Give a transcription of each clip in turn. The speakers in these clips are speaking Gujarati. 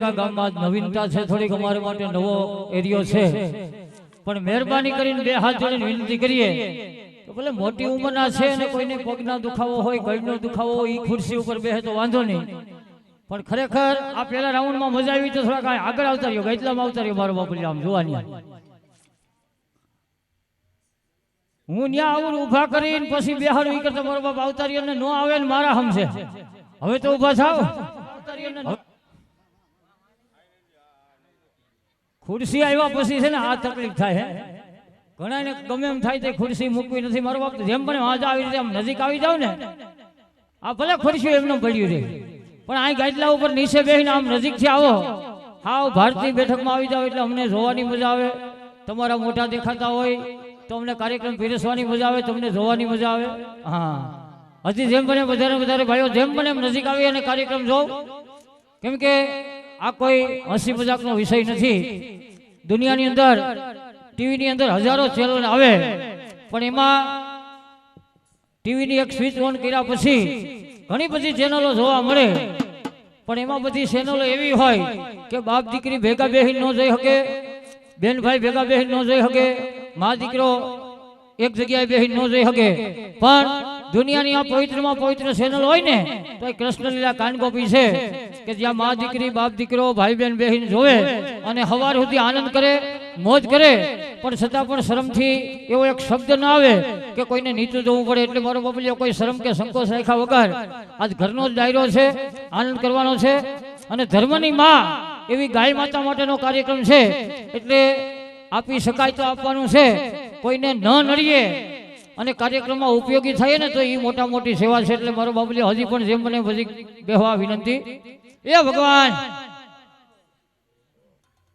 ગામમાં નવીનતા છે, થોડીક અમારા માટે નવો એરિયો છે, પણ મહેરબાની કરીને બે હાથ જોડીને વિનંતી કરીએ તો ભલે મોટી ઉંમરના છે અને કોઈને પગના દુખાવો હોય, ગળનો દુખાવો હોય, એ ખુરશી ઉપર બેસે તો વાંધો નહીં, પણ ખરેખર આ પેલા રાઉન્ડમાં મજા આવી તો થોડા કાંઈ આગળ આવતા રહ્યો, ગઈતલામાં આવતા રહ્યો મારો બાપુ આમ જોવાની. હું ત્યાં આવું ઊભા કરીને પછી બેહાડું ઈ કરતા મારો બાપ આવતા રહ્યો ને ન આવે ને મારા હમશે. હવે તો ઊભા થાવ. ખુરશી આવ્યા પછી છે ને આ તકલીફ થાય હે. ઘણા ને ગમે એમ થાય તો ખુરશી મૂકવી નથી. મારો બાપ જેમ પણ આજ આવી રીતે આમ નજીક આવી જાવ ને, આ ભલે ખુરશી એમને પડ્યું છે, પણ આ ગાદલા ઉપર નીચે બેસીને આમ નજીકથી આવો, હાવ ભારતીય બેઠકમાં આવી જાવ એટલે અમને જોવાની મજા આવે. તમારા મોટા દેખાતા હોય તો અમને કાર્યક્રમ પીરસવાની મજા આવે, તમને જોવાની મજા આવે. હા, હજી જેમ બને વધારે ભાઈઓ જેમ બને એમ નજીક આવી અને કાર્યક્રમ જોવ, કેમ કે આ કોઈ હસી મજાકનો વિષય નથી. દુનિયાની અંદર ટીવીની અંદર હજારો ચેનલ આવે, પણ એમાં ટીવીની એક સ્વિચ ઓન કર્યા પછી ઘણી બધી ચેનલો જોવા મળે, પણ એમાં બધી ચેનલો એવી હોય કે બાપ દીકરી ભેગા બેહીને ન જોઈ શકે, બેન ભાઈ ભેગા બેહીને ન જોઈ શકે, મા દીકરો એક જગ્યાએ બેહીને ન જોઈ શકે. પણ દુનિયાની આ પવિત્રમાં પવિત્ર ચેનલ હોય ને તો એ કૃષ્ણલીલા કાનગોપી છે કે જ્યાં મા દીકરી બાપ દીકરો ભાઈ બહેન બેહીને જોવે અને સવાર સુધી આનંદ કરે, મોજ કરે, પણ છતાં પણ શરમથી એવો એક શબ્દ ના આવે કે કોઈને નીચું જોવું પડે. એટલે મારો બાપલિયો કોઈ શરમ કે સંકોચ રાખ્યા વગર આજ ઘરનો જ ડાયરો છે, આનંદ કરવાનો છે. અને ધર્મની માં એવી ગાય માતા માટેનો કાર્યક્રમ છે, એટલે આપી શકાય તો આપવાનું છે, કોઈને ન નડીએ અને કાર્યક્રમમાં ઉપયોગી થાય ને તો એ મોટા મોટી સેવા છે. એટલે મારો બાબુલી હજી પણ જેમ બને બધી બેહવા વિનંતી. એ ભગવાન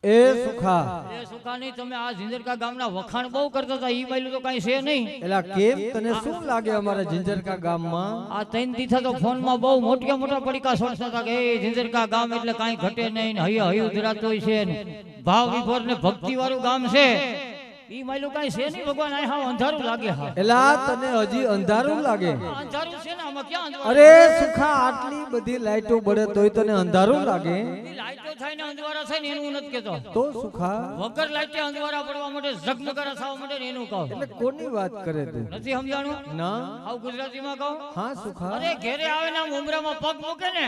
એ સુખા નહીં, તમે આ ઝિંજરકા ગામના વખાણ બહુ કરતા હતા, ઈ બાયલું તો કઈ છે નહીં. એલા કેમ તને શું લાગે અમારા ઝિંજરકા ગામમાં? આ ત્રણ દીથા તો ફોનમાં બહુ મોટા પડીકા છોડતા હતા કે એ ઝિંજરકા ગામ એટલે કાંઈ ઘટે નહીં, હૈયા હૈયું ધરાતો હોય છે, ભાવ વિભોર ને ભક્તિ વાળું ગામ છે. ઈ માયલું કાઈ છે નહીં ભગવાન, આ હાવ અંધારું લાગે. હા એલા તને હજી અંધારું લાગે? અંધારું છે ને, આમાં ક્યાં અંધારું? અરે સુખા આટલી બધી લાઈટો બળે તોય તને અંધારું લાગે? લાઈટો થાય ને અંધવારા થાય ને એનું નથી કેતો. તો સુખા વગર લાઈટે અંધવારા પડવા માટે ઝગમગારા થવા માટે એનું કહો. એટલે કોની વાત કરે તું? નથી સમજાણું? ના. આવ ગુજરાતીમાં કહો. હા સુખા. અરે ઘેરે આવે ને ઉમરામાં પગ મૂકે ને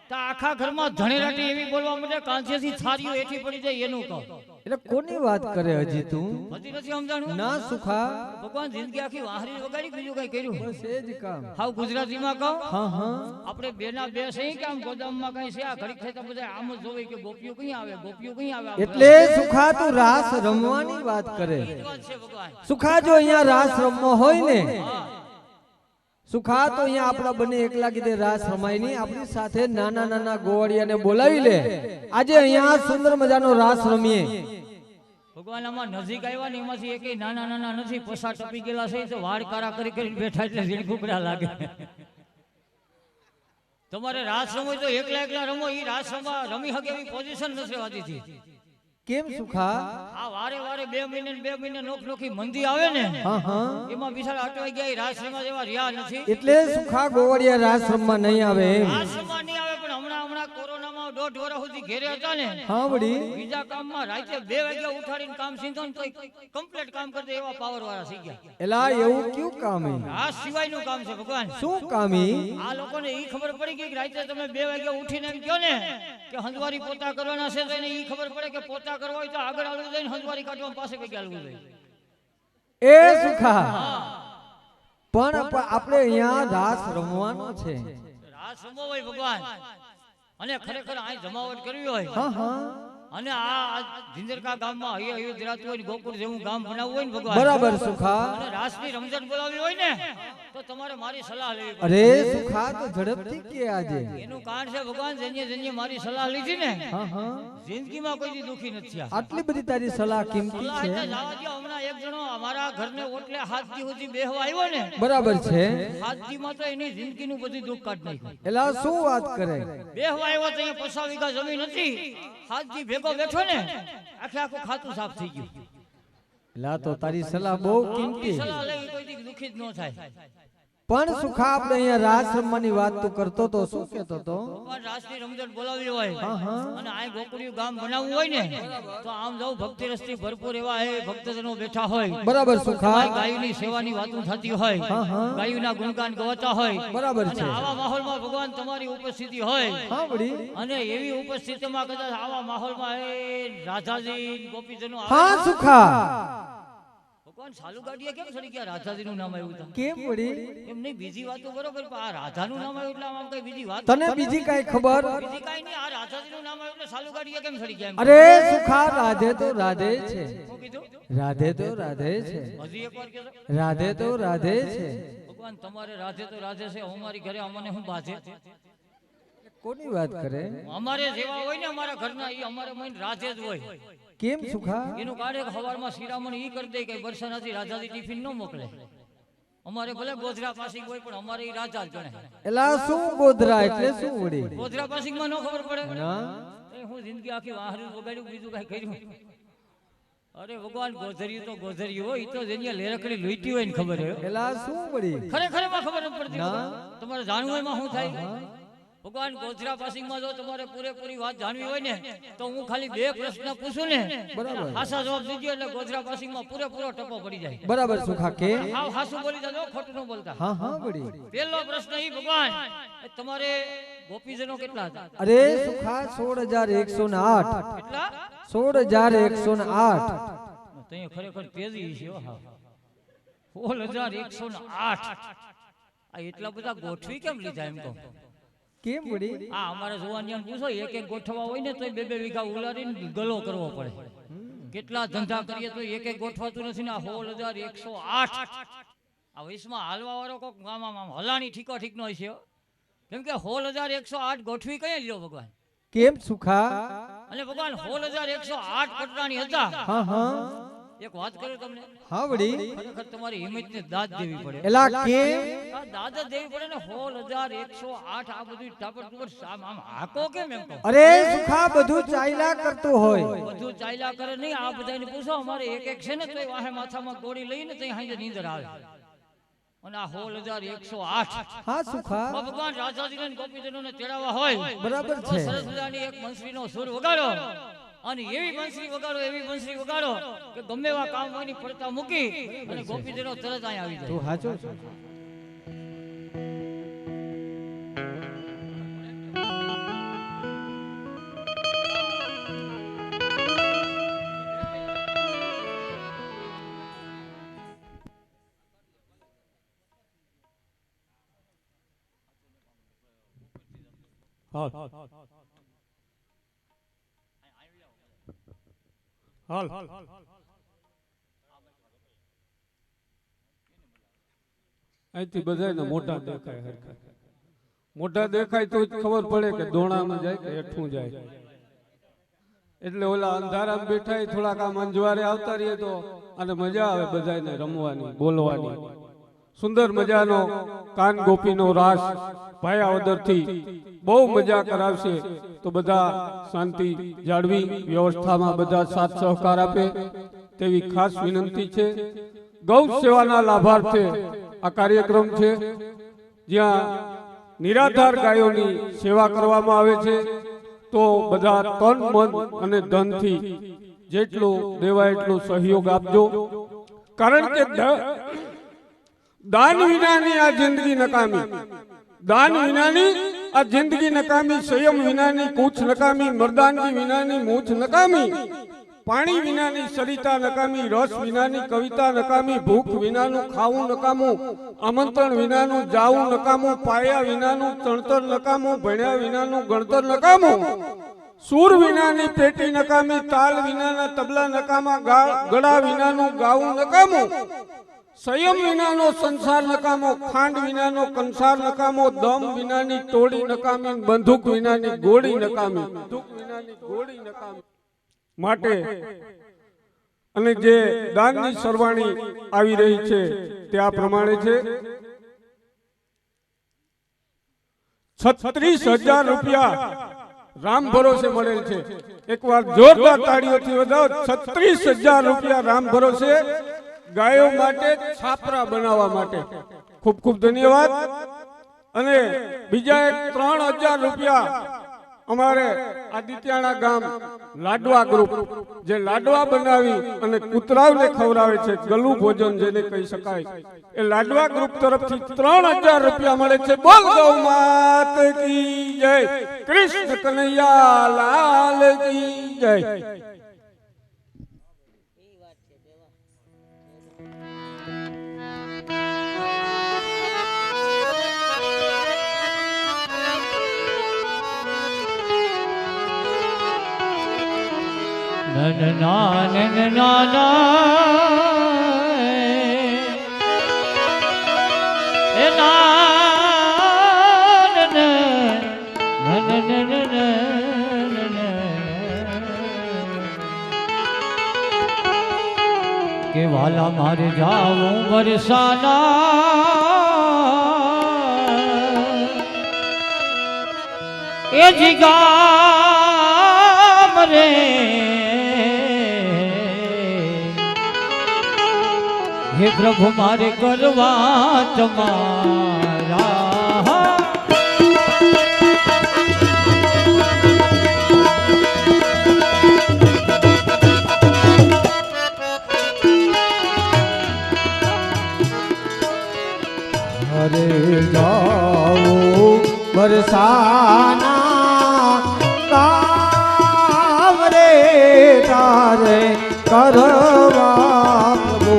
તો આખા ઘરમાં ધણેરાટી એવી બોલવા માટે કાંચેથી થારીઓ એઠી પડી જાય એનું કહો. એટલે કોની વાત કરે હજી તું? હજી નથી સમજાણું? ના સુખા. ભગવાન જિંદગી આખી વાહરી વગાડી, બીજું કઈ કર્યું? બસ એ જ કામ. હાવ ગુજરાતીમાં કહો. હા હા. આપણે બેના બે સહી કામ ગોદામમાં કઈ છે, આ ઘડીક થતા બધા આમ જ જોવે કે ગોપીઓ કઈ આવે, ગોપીઓ કઈ આવે. એટલે સુખા તું રાસ રમવાની વાત કરે. સુખા જો અહીંયા રાસ રમવો હોય ને સુખા તો અહીંયા આપણા બને એકલા કીધે રાસ રમાય નહીં, આપણી સાથે નાના નાના ગોવાળિયાને બોલાવી લે. આજે અહીંયા સુંદર મજાનો રાસ રમીએ. ભગવાન આમાં નજીક આવ્યા ને એમાંથી એક નાના નથી, પસા ટપી ગયેલા છે તો વાળ કારા કરીને બેઠા એટલે ઝીણ કુકડા લાગે. તમારે રાસ રમો તો એકલા રમો, ઈ રાસ રમી શકે એવી પોઝિશન નથી હોતી. કેમ સુખા? આ વારે 2 મહિને નોખી મંદી આવે ને એમાં બિચારા અટવાઈ ગયા, રાસ રમવા જેવા રહ્યા નથી. એટલે સુખા ગોવાળિયા રાસ રમવા નહીં આવે એમ? રાસ રમવા નહીં આવે, પણ હમણાં કોરોનામાં 1.5 વર્ષ સુધી ઘેરે હતા ને, હા વળી બીજા કામમાં રાતે 2 વાગ્યા ઉઠાડીને કામ સીધો ને તો કમ્પ્લીટ કામ કરતા એવા પાવર વાળા થઈ ગયા. એલા એવું ક્યું કામ? રાસ સિવાયનું કામ છે ભગવાન. શું કામ? આ લોકોને ઈ ખબર પડી ગઈ કે રાતે તમે 2 વાગ્યા ઉઠીને એમ કહો ને કે હંજવારી પોતા કરવાના છે, તો એને ઈ ખબર પડે કે પોતા કરવા હોય તો આગળ આવવું જોઈએ, હંજવારી કાઢવા પાસે કઈ આવવું જોઈએ. એ સુખા પણ આપણે અહીંયા રાસ રમવાનો છે. રાસ રમવો હોય ભગવાન અને ખરેખર આ જમાવટ કરવી હોય, અને આ ઝિંજરકા ગામમાં હૈયું ધરાતું હોય, ગોકુળ જેવું ગામ બનાવવું હોય ને ભગવાન, બરાબર સુખા, અને રાસની રમઝટ બોલાવવી હોય ને તો તમારે મારી સલાહ લેવી પડે. અરે સુખા તો ઝડપથી કે આજે એનું કારણ છે ભગવાન, જેને મારી સલાહ લીધી ને જિંદગીમાં કોઈ દી દુખી નથી થયા. આટલી બધી તારી સલાહ કિંમતી છે. હમણાં એક જણો અમારા ઘરને ઓટલે હાથથી સુધી બેહવા આવ્યો ને, બરાબર છે, હાથથીમાં તો એની જિંદગીનું બધું દુઃખ કાઢ નાખ્યું. એલા શું વાત કરે? બેહવા આવ્યો તો અહીંયા 50 વીઘા જમીન હતી, હાથથી ભેગો બેઠો ને આખું ખાતું સાફ થઈ ગયું. એલા તો તારી સલાહ બહુ કિંમતી. સલાહ લેવી કોઈ દી દુખી જ ન થાય. પણ સુખા આપણે અહીંયા રાસ રમવાની વાત તું કરતો તો શું કહેતો તો ભગવાન રાસની રમઝટ બોલાવી હોય હા હા અને આ ગોકુળિયું ગામ બનાવવું હોય ને તો આમ જાવ ભક્તિ રસથી ભરપૂર એવા હે ભક્તજનો બેઠા હોય બરાબર સુખા ગાયોની સેવાની વાતો થતી હોય હા હા ગાયોના ગુણગાન ગવાતા હોય બરાબર અને છે આવા માહોલમાં ભગવાન તમારી ઉપસ્થિતિ હોય હા વળી અને એવી ઉપસ્થિતિમાં કદાચ આવા માહોલમાં એ રાધાજી ગોપીજનો આવે હા સુખા ભગવાન સાલુ ગાડીએ કેમ સડી ગયા રાધાજીનું નામ આવ્યું તા કેમ વળી એમ નહીં બીજી વાતો બરોબર પણ આ રાધાનું નામ આવ્યું એટલે આમ કઈ બીજી વાત તને બીજી કઈ ખબર બીજી કાઈ નહીં આ રાધાજીનું નામ આવ્યું એટલે સાલુ ગાડીએ કેમ સડી ગયા એમ અરે સુખા રાધે તો રાધે છે શું કીધું રાધે તો રાધે છે હજી એકવાર કહેજો રાધે તો રાધે છે ભગવાન તમારે રાધે તો રાધે છે અમારી ઘરે અમને હું બાધે કોની વાત કરે અમારે જેવા હોય ને અમારા ઘરના ઈ અમારે મન રાધે જ હોય કેમ સુખા એનું કાઢે સવારમાં શિરામણ ઈ કરી દે કે બરસાનાથી રાધાજી ટિફિન ન મોકલે અમારે ભલે ગોધરા પાસિંગ હોય પણ અમારે ઈ રાજા જ ગણે એલા શું ગોધરા એટલે શું વળી ગોધરા પાસિંગ માં ન ખબર પડે ના એ હું જિંદગી આખી વાહરી વગાડ્યું બીજું કઈ કર્યું અરે ભગવાન ગોધર્યું તો ગોધર્યું હોય ઈ તો જેની લેરકડી લૂંટી હોય ને ખબર હોય એલા શું વળી ખરેખર એમાં ખબર ન પડતી ના. તમારે જાણવું એમાં શું થાય ભગવાન ગોધરા પાસિંગ માં જો તમારે પૂરેપૂરી વાત જાણવી હોય ને તો હું ખાલી બે પ્રશ્ન પૂછું ને બરાબર હાસા જવાબ દીજો એટલે ગોધરા પાસિંગ માં પૂરેપૂરો ટપો પડી જાય બરાબર સુખા કે હાવ હાસું બોલી જાજો ખોટું ન બોલતા હા હા વળી પહેલો પ્રશ્ન ઈ ભગવાન એ તમારે ગોપીજનો કેટલા હતા અરે સુખા 16108 કેટલા 16108 તો એ ખરેખર તેજી છે હો હા 16108 આ એટલા બધા ગોઠવી કેમ લીધા એમ કહો કેમ વળી આ અમારે જોવાનિયાને પૂછો એક એક ગોઠવા હોય ને તો બે બે વીઘા ઉલારીને ગલો કરવો પડે કેટલા ધંધા કરીએ તો એક એક ગોઠવાતું નથી ને આ 16108 આ વયસમાં હાલવા વાળો કોક આમ હલાણી ઠીકો ઠીક નો છે કેમ કે 16108 ગોઠવી કઈ લ્યો ભગવાન કેમ સુખા અને ભગવાન 16108 પટરાણી હતા હા હા એક વાત કરું તમને હા વળી ખરેખર તમારી હિંમતને દાદ દેવી પડે એલા કેમ આ દાદ જ દેવી પડે ને 16108 આ બધું ટાપર ટુપર આમ હાકો કેમ એમ કહો અરે સુખા બધું ચાલ્યા કરતું હોય બધું ચાલ્યા કરે નહીં આ બધાને પૂછો અમારે એક એક છે ને તોય વાહે માથામાં ગોળી લઈને તઈ હાંજે નીંદર આવે અને આ 16108 હા સુખા ભગવાન રાજાજીને ને ગોપીજનોને તેડાવવા હોય બરાબર તો છે સરસ મજાની એક બંસરીનો સુર વગાડો અને એવી બંસરી વગાડો કે ગમે એવા કામ હોય ની પડતા મૂકી અને ગોપીજનો તરત અહીં આવી જાય તું હાચો છો હાલ અહીંથી બધાને મોઢા દેખાય હરખા મોઢા દેખાય તો જ ખબર પડે કે દોણામાં જાય કે હેઠું જાય એટલે ઓલા અંધારામાં બેઠા એ થોડાક આમ અંજવારે આવતા રહીએ તો અને મજા આવે બધાને રમવાની બોલવાની સુંદર મજાનો કાન ગોપીનો રાસ ભાયાવદરથી બહુ મજા કરાવશે તો બધા શાંતિ જાળવી વ્યવસ્થામાં બધા સાથ સહકાર આપે તેવી ખાસ વિનંતી છે ગૌ સેવાના લાભાર્થે આ કાર્યક્રમ છે જ્યાં નિરાધાર ગાયોની સેવા કરવામાં આવે છે તો બધા તન મન અને ધનથી જેટલું દેવાય એટલું સહયોગ આપજો કારણ કે દાન વિનાની આ જિંદગી નકામી દાન વિનાની આ જિંદગી નકામી સંયમ વિનાની કૂચ નકામી મર્દાનગી વિનાની મૂછ નકામી પાણી વિનાની સરિતા નકામી રસ વિનાની કવિતા નકામી ભૂખ વિનાનું ખાવું નકામું આમંત્રણ વિનાનું જાવું નકામું પાયા વિનાનું ચણતર નકામું ભણ્યા વિનાનું ગણતર નકામું સૂર વિનાની પેટી નકામી તાલ વિનાના તબલા નકામા ગળા વિનાનું ગાવું નકામું સંયમ વિનાનો સંસાર નકામો ખાંડ વિનાનો કંસાર નકામો દમ વિનાની ટોળી નકામી બંદૂક વિનાની ગોળી નકામી માટે અને જે દાનની સરવાણી આવી રહી છે તે આ પ્રમાણે છે 36,000 રૂપિયા રામ ભરોસે મળેલ છે એકવાર જોરદાર તાળીઓથી વધાવો 36,000 રૂપિયા રામ ભરોસે ગાયો માટે છાપરા બનાવવા માટે ખૂબ ખૂબ ધન્યવાદ. અને બીજા એક 3000 રૂપિયા અમારે આદિત્યાણા ગામ લાડવા ગ્રુપ જે લાડવા બનાવી અને કૂતરાઓને ખવડાવે છે, ગલું ભોજન જેને કહી શકાય, એ લાડવા ગ્રુપ તરફથી 3000 રૂપિયા મળે છે. બોલ ગૌ માત કી જય, કૃષ્ણ કનૈયા લાલ કી જય. કે વાલા મારે જાવું વરસાના એ જીગામ રે હે પ્રભુ મારે કરવા તમારા હરે જાઓ બરસાના કામ રે તારે કરવા પ્રભુ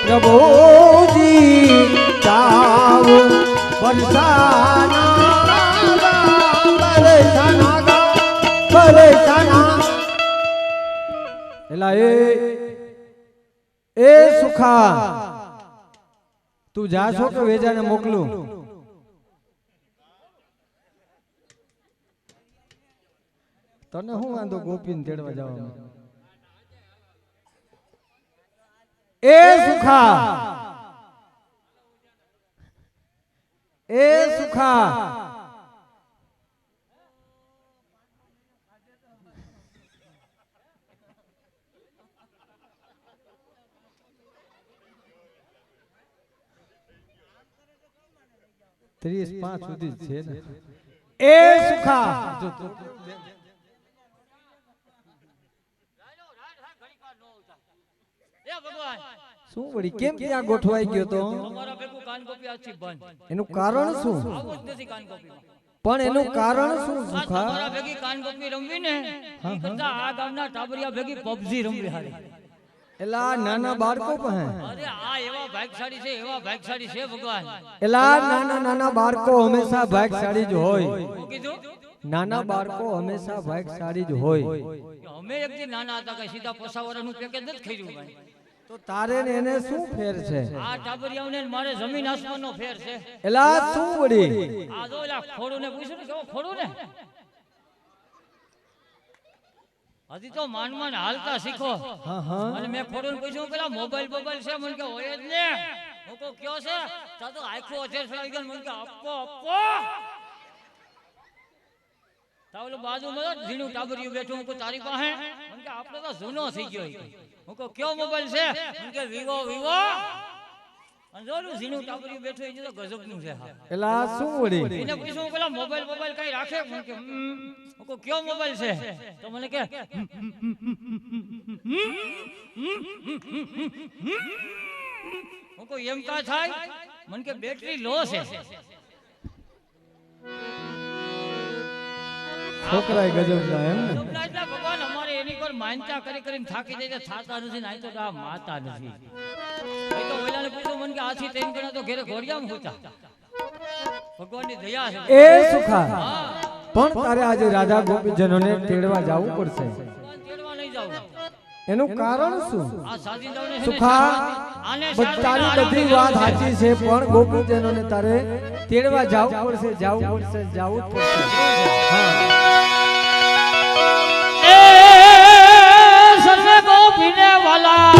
પ્રભુજી ચાવ એલા એ સુખા તું જાશો કે વેજાને મોકલું? તને શું વાંધો ગોપીને તેડવા જવામાં? એ સુખા એ સુખા ત્રીસ 5 સુધી છે ને. એ સુખા શું વળી કેમ ત્યાં ગોઠવાઈ ગયો તો? એનું કારણ શું? પણ એનું કારણ શું સુખા? ભેગી કાનગોપી રમવી ને ઈ કરતા આ ગામના ટાબરિયા ભેગી પબજી રમવી હારી. એલા નાના બાળકો પણ અરે આ એવા ભાગશાળી છે, એવા ભાગશાળી છે ભગવાન. એલા નાના બાળકો હંમેશા ભાગશાળી જ હોય. શું કીધું? નાના બાળકો હંમેશા ભાગશાળી જ હોય. અમે એક દી નાના હતા કે સીધા પસાવરાનું પેકેજ નથી ખાઈ ભાઈ. તો તારે ને એને શું ફેર છે? આ ટાબરિયાઓને મારે જમીન આસમાનનો ફેર છે. એલા શું વળી? આ જો એલા ખોડુને પૂછ્યું ને કેવો ખોડું ને હજી તો માન હાલતા શીખો. અને મેં ખોડુને પૂછ્યું પેલા મોબાઈલ છે? મને કે હોય જ ને. હું કહું કયો છે? તો આખો અધેર સડાઈ ગયો. મને કે આપો તાવલો બાજુમાં ઝીણું ટાબરિયું બેઠું. હું કહું તારી પાસે? મને કે આપણે તો જૂનો થઈ ગયો. હું કહું કયો મોબાઈલ છે? મને કે વિવો. અને જોલું ઝીણું ટાબરિયું બેઠું એ તો ગજબનું છે હા. એટલે આ શું વળી એને પૂછ્યું પેલા મોબાઈલ કઈ રાખે મને કે હું કહું કયો મોબાઈલ છે તો મને કે હું કહું એમ કા થાય મને કે બેટરી લો છે. છોકરાએ ગજબના એમ ને ગજબના એટલે ભગવાન અમારે એની પર માનતા કરીને થાકી જાય થાતા નથી ને આ તો આ માતા નથી. એ તો ઓલાને પૂછ્યું મને કે આથી તેમ ગણા તો ઘરે ઘોડિયામાં હોતા. ભગવાનની દયા છે. એ સુખા પણ તારે આજે રાધા ગોપીજનોને તેડવા જવું પડશે. ભગવાન તેડવા નહીં જાવ. એનું કારણ શું? આ સાધીદાઓને છે ને સુખા આને તારી બધી વાત સાચી છે પણ ગોપીજનોને તારે તેડવા જવું પડશે જવું જ પડશે. હા એ સર્વે ગોપીને વાલા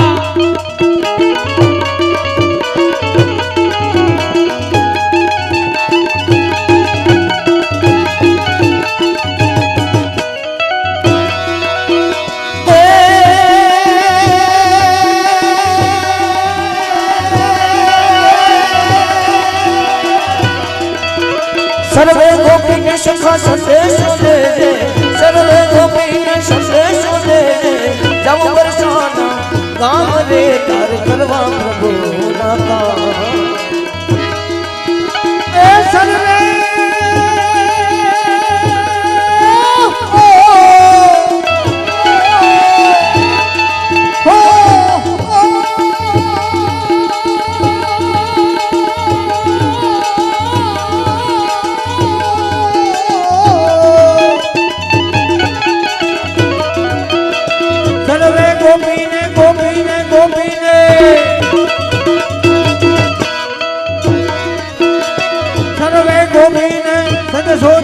सर्वे गोपी ने सखा संदेश दे दे सर्वे गोपी ने संदेश दे दे जब बरसाना गाम रे तार करवा प्रभु नाता ए सर्वे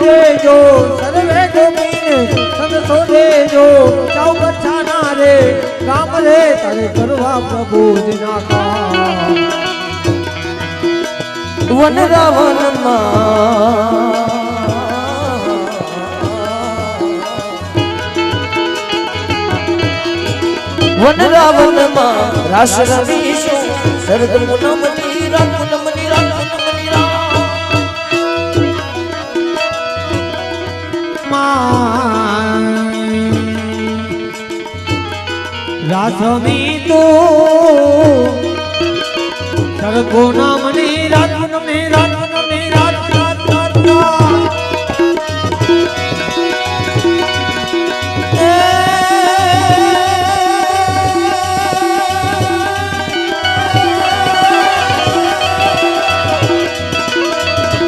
सर्वे गोपीने संग सोदे जो चाउ बचाना रे काम रे तारे करवा प्रभु जिना का वन रावण वन रावण रास रवीशो सर्ग मुनमनी राकुलमनी राकुलमनी रासमी तो सर्गो नामनी रातुनमी रातुनमी रात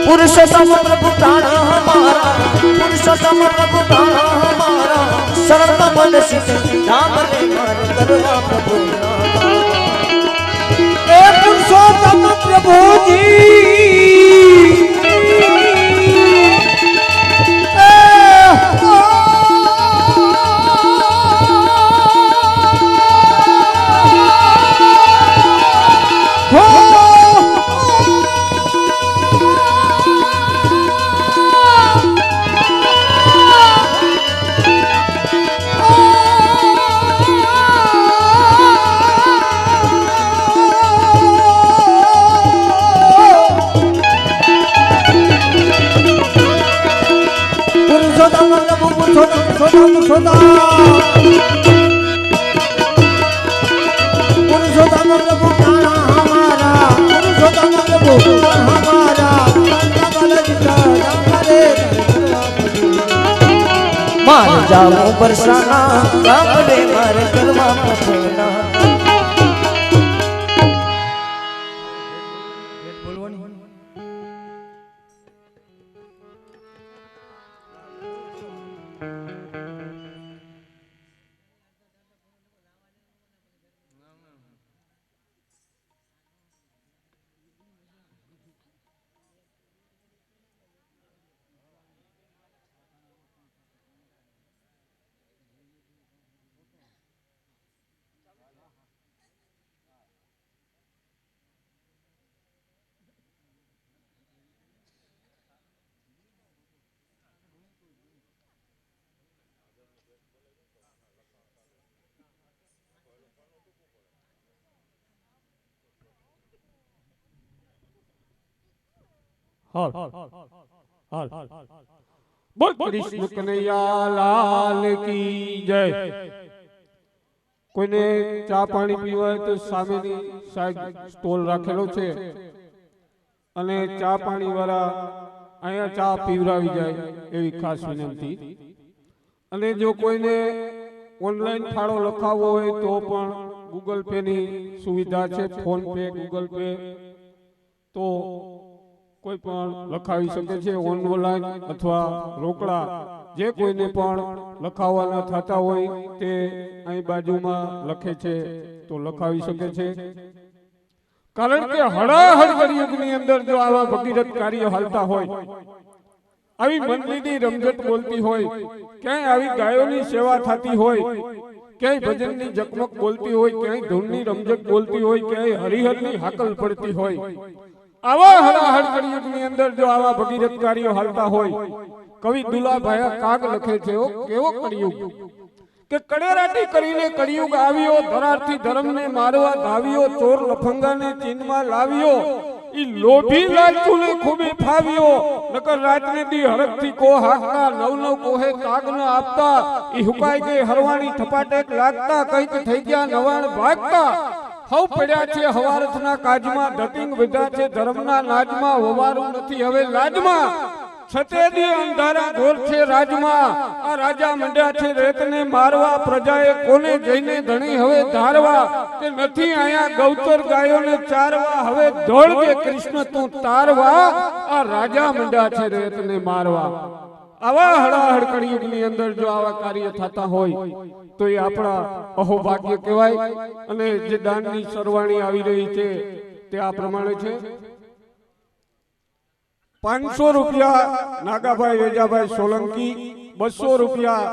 पुरुषोत्तम प्रभु प्राण हमारा पुरुषोत्तम प्रभु प्राण हमारा शरण मन सिद्ध नाम ले मान करवा प्रभु ए पुरुषोत्तम प्रभु जी मान जाओ बरसाना काम रे मार करवा प्रभुना હાલ હાલ બોલ કૃષ્ણ કનૈયા લાલ કી જય. કોઈને ચા પાણી પીવા હોય તો સામેની સાઈડ સ્ટોલ રાખેલો છે અને ચા પાણી વાળા અહીંયા ચા પીવરાવી જાય એવી ખાસ વિનંતી. અને જો કોઈને ઓનલાઈન ફાળો લખાવવો હોય તો પણ ગૂગલ પે ની સુવિધા છે, ફોન પે, ગૂગલ પે, તો કોઈ પણ લખાવી શકે છે ઓનલાઈન અથવા રોકડા. જે કોઈને પણ લખાવવાના થતા હોય તે અહીં બાજુમાં લખે છે તો લખાવી શકે છે. કારણ કે હળાહળ કળિયુગની અંદર જો આવા ભગીરથ કાર્ય હાલતા હોય, આવી મંડળીની રમઝટ બોલતી હોય, ક્યાંય આવી ગાયોની સેવા થતી હોય, ક્યાંય ભજનની ઝકમક બોલતી હોય, ક્યાંય ધૂનની રમઝટ બોલતી હોય, ક્યાંય હરિહરની હાકલ પડતી હોય, આવા હળાહળ કળિયુગની અંદર જો આવા ભગીરથ કાર્યો હાલતા હોય, કવિ દુલાભાઈ કાગ લખે છે કેવો કળિયુગ કે કડેરાટી કરીને કળિયુગ આવ્યો, ધરારથી ધર્મને મારવા ધાવ્યો, ચોર લફંગાને ચીનમાં લાવ્યો, ઈ લોભી લાલચુને ખૂબી ફાવ્યો, નકર રાતને દી હરખથી કો હાકતા, નવ નવ કોહે તાગ ન આપતા, ઈ હુકાઈ ગઈ હરવાણી થપાટેક લાગતા, કંઈક થઈ ગયા નવાણ ભાગતા, હવ પડ્યા છે હવારથના કાજમાં, ધતિંગ વિધા છે ધર્મના નાજમાં, વવારું નથી હવે લાજમાં, છતેદી અંધારા ઘોર છે રાજમાં, આ રાજા મંડ્યા છે રેતને મારવા, પ્રજાએ કોને જઈને ધણી હવે ધારવા, કે નથી આયા ગૌચર ગાયોને ચારવા, હવે દોડજે કૃષ્ણ તું તારવા, આ રાજા મંડ્યા છે રેતને મારવા. આવા હળાહળ કળિયુગની અંદર જો આવા કાર્ય થતા હોય તો એ આપણા અહોભાગ્ય કહેવાય. અને જે દાનની સરવાણી આવી રહી છે તે આ પ્રમાણે છે. 500 રૂપિયા નાગાભાઈ વેજાભાઈ સોલંકી, 200 રૂપિયા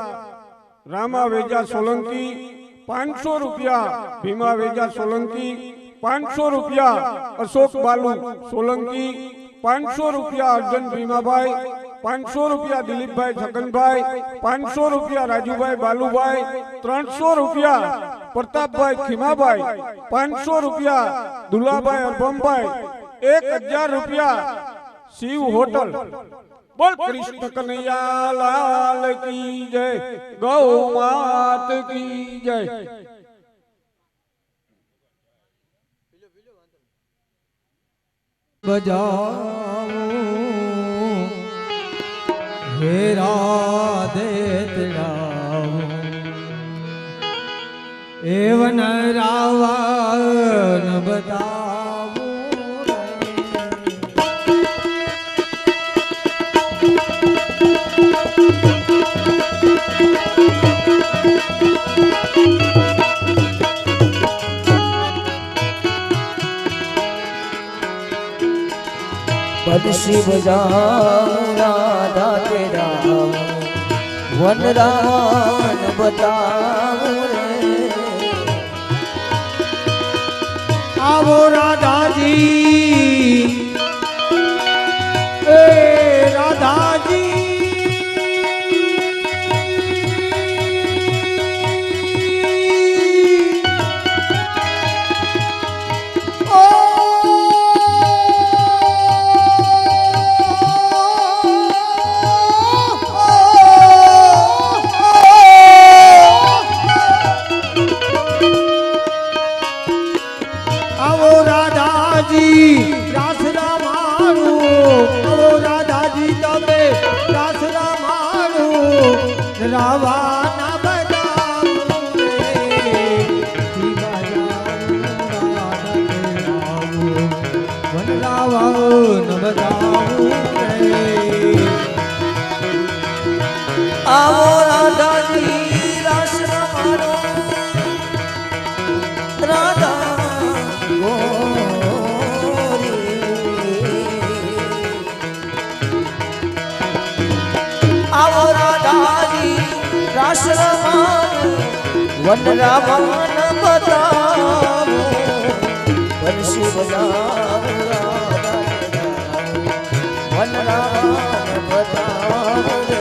રામા વેજા સોલંકી, 500 રૂપિયા ભીમા વેજા સોલંકી, 500 રૂપિયા અશોક બાલુ સોલંકી, 500 રૂપિયા અર્જન ભીમાભાઈ, 500 રૂપિયા દિલીપભાઈ છગનભાઈ, 500 રૂપિયા રાજુભાઈ બાલુભાઈ, 300 રૂપિયા પ્રતાપભાઈ ખીમાભાઈ, 500 રૂપિયા દુલાભાઈ અરબમભાઈ, 1000 રૂપિયા શિવ હોટલ. બોલ કૃષ્ણ કનૈયા લાલ કી જય, ગૌ માત કી જય. બજાવું હે રાધે તડાવું, એવન રાવણ બતાવું. बंसी बजाऊं राधा तेरा, वन रावण बताऊं रे. आवो राधाजी, ए राधाजी, રાવાના બજાવું રે, વન રાવણ બજાવું રે. આવો રાધાજી રાસ રમાડો, રાધા ગોરી. આવો રાધાજી રાસ રમાડો, વન રાવણ બતાવો, બંસી બજાવો રાધા, વન રાવણ બતાવો રે.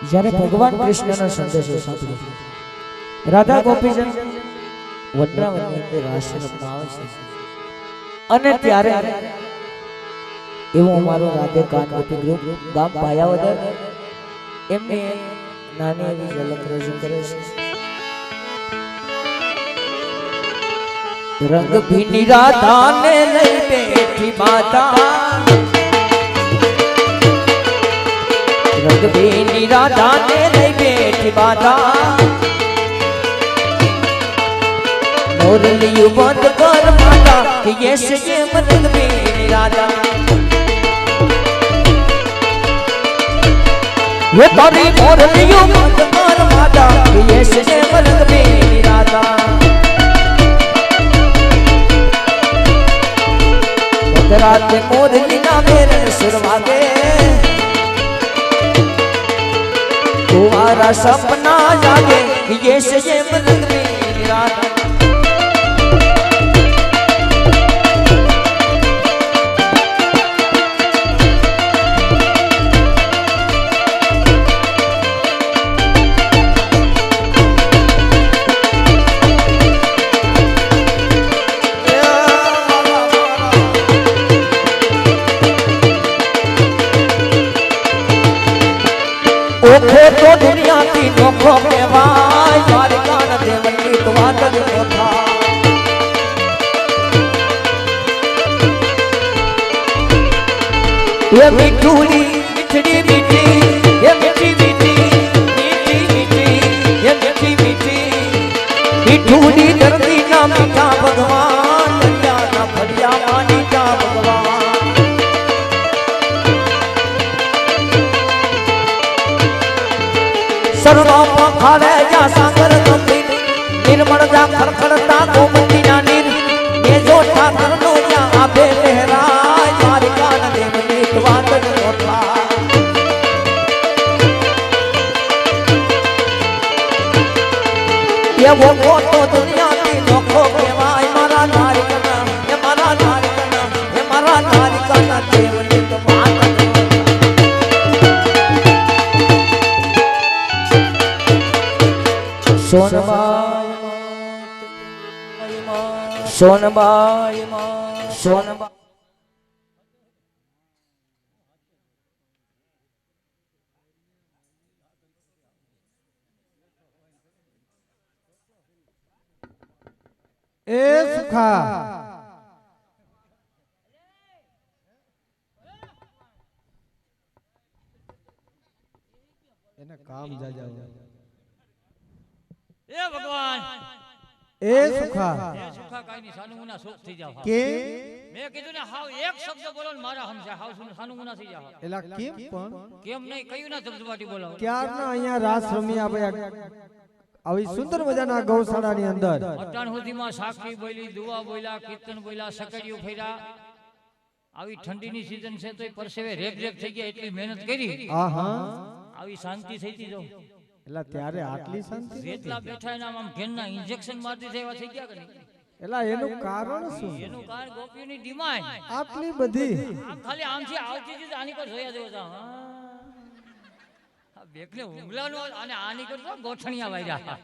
જ્યારે ભગવાન કૃષ્ણનો સંદેશો સાંભળ્યો રાધા ગોપીજન વનરાવનની અંદર રાસ રમવા આવે છે અને ત્યારે એવું અમારું રાધે કાન ગોપી ગ્રુપ ગામ પાયાવદર એમને નાની એવી ઝલક રજૂ કરે છે રંગ ભીની રાધાને લઈ બેઠી માતા રંગ ભીની રાધાને લઈ બેઠી માતા મોરલિયું બંધ કર માતા કે યશ જેમ રંગ ભીની રાધા ये तारी मोरलियों मत मार माता ये से मरग मेरी राधा रात मोरली ना मेरे सुरवागे तुम्हारा सपना जागे ये से मरग मेरी राधा ओखे तो दुनिया की नोखो के वाई मारे कान देवनी तो वादन था ये मिठूली मिठड़ी मिठी ये मिठी मिठी मीठी मिठी ये मिठी मिठी मिठूली धरती ना मीठा भगवान दरिया ना भरिया पानी का भगवान सरुणों खावे जा सागर गंभीर निर्मल जा खरखरता गोमती ना नीर ये जो ठाकर नो या आबे लहराय मारी कान देवनी वादन कोठा ये वो तो दुनिया की नोखो केवाय मारा नारी कना ये मारा नारी कना ये मारा नारी कना देवनी तो वादन सोनबाई सोनबाई सोनबाई એ સુખા એને કામ જાજા એ ભગવાન એ સુખા એ સુખા કાઈ ની સાનુમુના સુખ થઈ જાવ કે મેં કીધું ને હાવ એક શબ્દ બોલો ને મારા સમજા હાવ સાનુમુના થઈ જાવ એલા કેમ પણ કેમ નહીં કયું ના ધબધબાટી બોલાવો ક્યારના અહીંયા રાસ રમી આપણે આવી સુંદર મજાના ગૌશાળાની અંદર અટાણ સુધીમાં સાક્ષી બોલી દુઆ બોલ્યા કીર્તન બોલ્યા સકડીઓ ફેર્યા આવી ઠંડીની સીઝન છે તોય પરસેવે રેપ રેપ થઈ ગયા એટલી મહેનત કરી આહા આવી શાંતિ થઈ હતી જો એલા ત્યારે આટલી શાંતિ જેટલા બેઠા એના આમ ઘેરના ઇન્જેક્શન મારતી થઈ એવા થઈ ગયા કે નહીં એલા એનું કારણ શું એનું કારણ ગોપીઓની ડિમાન્ડ આટલી બધી આમ ખાલી આમથી આવતી જ આની પર જોયા જેવો હતા હા બેકને ઉંગલાનો અને આની કરતો ગોઠણિયા વાયરા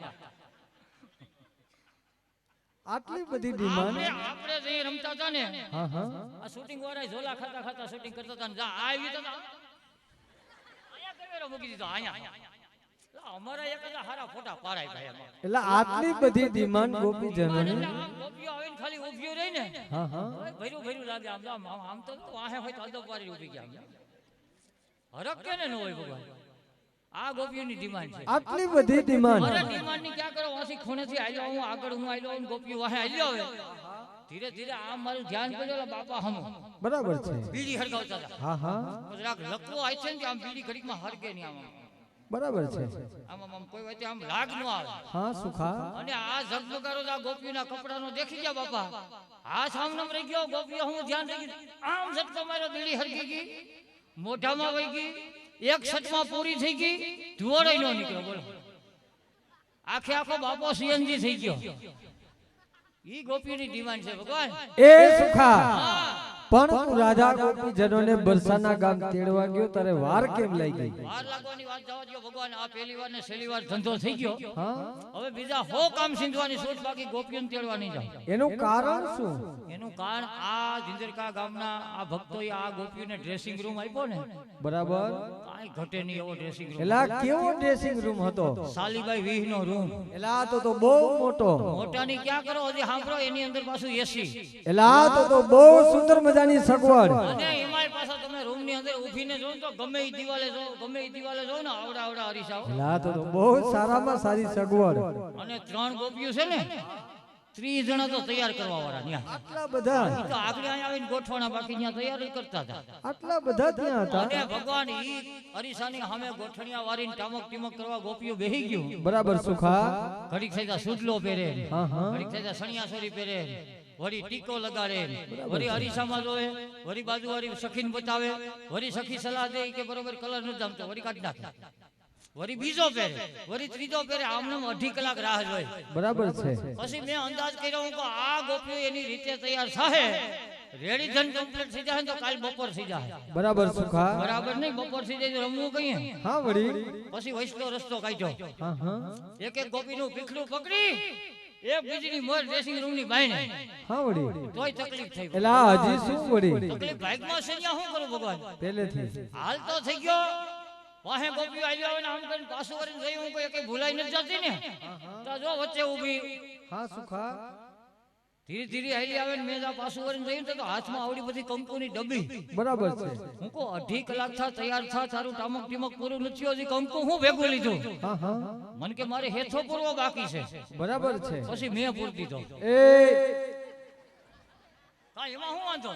આટલી બધી ડિમાન્ડ આપણે જે રમતા હતા ને હા હા આ શૂટિંગ વાળા ઝોલા ખાતા ખાતા શૂટિંગ કરતા હતા ને જા આવી તો અહીંયા કેમેરો મૂકી દીધો અહીંયા અમારા એક જ હારા ફોટા પાડાય ભાઈ એમાં એટલે આટલી બધી ડિમાન્ડ ગોપી જનની ગોપીઓ આવીને ખાલી ઊભી રહી ને હા હા ભર્યું ભર્યું લાગે આમ તો વાહે હોય તો અદબ વાળી ઊભી ગયા હરક કે ને ન હોય ભગવાન આ ગોપીઓની ડિમાન્ડ છે આટલી બધી ડિમાન્ડ મારા ડિમાન્ડ ની ક્યાં કરો વાસી ખૂણેથી આલ્યો હું આગળ હું આલ્યો હું ગોપીઓ વાહે આલ્યો હવે ધીરે ધીરે આમ મારું ધ્યાન કર્યો બાપા હમ બરાબર છે બીડી હરગાવતા હતા હા હા જરાક લકવો આય છે ને આમ બીડી ઘડીકમાં હરગે નહીં આમ બરાબર છે આમ કોઈ વાતે આમ લાગ ન આવે હા સુખા અને આ ઝગમગારો આ ગોપીના કપડાનો દેખી ગયા બાપા આ સામનામ રહી ગયો ગોપીઓ હું ધ્યાન રહી ગઈ આમ ઝટકો માર્યો બીડી હરગી ગઈ મોઢામાં વહી ગઈ એક છટમાં પૂરી થઈ ગઈ ધુવાડો નો નીકળ્યો બોલો આખે આખો બાપો સીએનજી થઈ ગયો ઈ ગોપીની ડિમાન્ડ છે ભગવાન એ સુખા પણ તું રાધા ગોપીજનોને બરસાના ગામ તેડવા ગયો તારે વાર કેમ લાગી? વાર લાગવાની વાત જવા દો ભગવાન, આ પહેલી વાર ને છેલ્લી વાર ધંધો થઈ ગયો. હા, હવે બીજા 100 કામ સિંધવાની સોચ, બાકી ગોપીઓને તેડવા નહીં જાવ. એનું કારણ શું? એનું કારણ આ જિંદરકા ગામના આ ભક્તોએ આ ગોપીઓને ડ્રેસિંગ રૂમ આપ્યો ને, બરાબર. કાંઈ ઘટે નહીં એવો ડ્રેસિંગ રૂમ. એલા કેવો ડ્રેસિંગ રૂમ હતો? સાલીબાઈ 20 નો રૂમ. એલા તો બહુ મોટો. મોટાની ક્યાં કરો, હજી સાંભળો, એની અંદર પાછું એસી. એલા તો બહુ સુંદર મજાની સગવડ. અને એમાંય પાછા તમે રૂમ ની અંદર ઊભીને જોવો તો ગમે ઈ દિવાલે જો ને આવડા આવડા અરીસાઓ. એલા તો બહુ સારામાં સારી સગવડ. અને 3 ગોપીઓ છે ને, 30 જણા તો તૈયાર કરવા વાળા ત્યાં. આટલા બધા? ઈ તો આગળ અહીંયા આવીને ગોઠવાના, બાકી ત્યાં તૈયાર જ કરતા હતા. આટલા બધા ત્યાં હતા? અને ભગવાન ઈ અરીસાની સામે ગોઠણિયા વારીને ટામક ટીમક કરવા ગોપીઓ બેહી ગયું. બરાબર. સુખા ઘડીક થઈતા સુડલો પહેરે, હા હા, ઘડીક થઈતા સણિયાસોરી પહેરે, વળી ટીકો લગાડે, વળી અરીસામાં જોવે, વળી બાજુ વાળી સખીને બતાવે, વળી સખી સલાહ દે કે બરોબર કલર ન જમતો, વળી કાઢી નાખે, વળી બીજો પહેરે, વળી ત્રીજો પહેરે, આમને 2.5 કલાક રાહ જોઈ. બરાબર છે. પછી મેં અંદાજ કર્યો હું કે આ ગોપીઓ એની રીતે તૈયાર થાય, રેડી ધન કમ્પ્લીટ થઈ જાય તો કાલ બપોર થઈ જાય. બરાબર સુખા. બરાબર નહીં, બપોર થઈ જાય તો રમવું કહીએ. હા વળી. પછી વૈષ્ણવ રસ્તો કાઢ્યો, હા હા, એક એક ગોપીનું પીખલું પકડી એક બીજીની મોર ડ્રેસિંગ રૂમ ની બાઈને. હા વળી. તોય તકલીફ થઈ. એલા હજી શું વળી? તકલીફ ભાગમાં છે, ત્યાં શું કરું ભગવાન? પહેલેથી હાલ તો થઈ ગયો, વાહે ગોપીઓ આવી આવે ને આમ કરીને પાછું કરીને જઈ, હું કોઈ કઈ ભૂલાઈ નથી જતી ને, તો જો વચ્ચે ઊભી. હા સુખા. ધીરે ધીરે હાલી આવે ને મેં જા પાછું કરીને જઈ તો હાથમાં આવડી બધી કંકુની ડબ્બી. બરાબર છે. હું કહું 2.5 કલાક થા તૈયાર થા, તારું ટામક ટીમક પૂરું નથી, હજી કંકુ હું ભેગું લીધું. હા હા, મને કે મારે હેથો પૂરવો બાકી છે. બરાબર છે. પછી મેં પૂરી દીધો. એ કાંઈ એમાં હું વાંધો?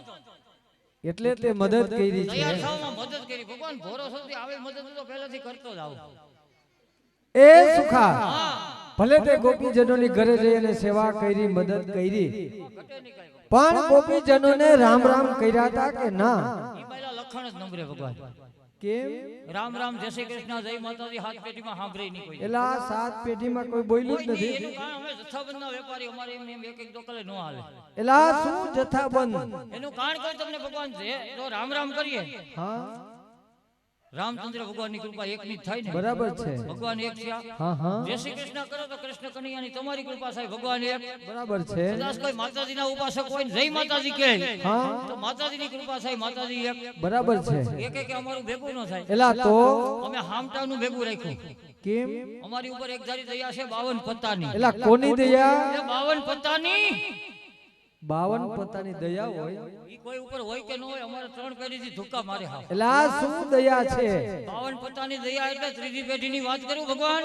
એટલે તે મદદ કરી છે. તૈયાર થવામાં મદદ કરી. ભગવાન ભોરો સુધી આવે મદદ તો પહેલાથી કરતો જ આવું. એ સુખા, ભલે તે ગોપીજનોની ઘરે જઈ અને સેવા કરી, મદદ કરી, પણ ગોપીજનોને રામ રામ કર્યા હતા કે ના? ઈ પહેલા લખણ જ નંબરે ભગવાન. કેમ? રામ રામ, જય શ્રી કૃષ્ણ, જય માતાજી હાથ પેટીમાં સાંભળે નહીં કોઈ. એલા 7 પેઢીમાં કોઈ બોલ્યું જ નથી. એનું કારણ અમે જથ્થાબંધના વેપારી, અમારે એમને એમ એક એક દોકલે ન હાલે. એલા શું જથ્થાબંધ? એનું કારણ કોઈ તમને ભગવાન છે, જો રામ રામ કરીએ, હા, રામચંદ્ર ભગવાનની કૃપા એકની જ થાય ને. બરાબર છે. ભગવાન એક છે. હા હા, જય શ્રી કૃષ્ણ કરો તો કૃષ્ણ કનૈયાની તમારી કૃપા થાય, ભગવાન એક. બરાબર છે. કદાચ કોઈ માતાજીના ઉપાસક હોય ને જય માતાજી કહે, હા, તો માતાજીની કૃપા થાય, માતાજી એક. બરાબર છે. એક અમારું ભેગું ન થાય. એલા તો અમે હામટાનું ભેગું રાખ્યું. કેમ? અમારી ઉપર એક ધારી દયા છે 52 પત્તાની. એલા કોની દયા? એ 52 પત્તાની. 52 પત્તાની દયા હોય? ઈ કોઈ ઉપર હોય કે ન હોય, અમારે 3 પેઢીથી ધુક્કા મારે હા. એલા શું દયા છે? 52 પત્તાની દયા એટલે ત્રીજી પેઢીની વાત કરું ભગવાન.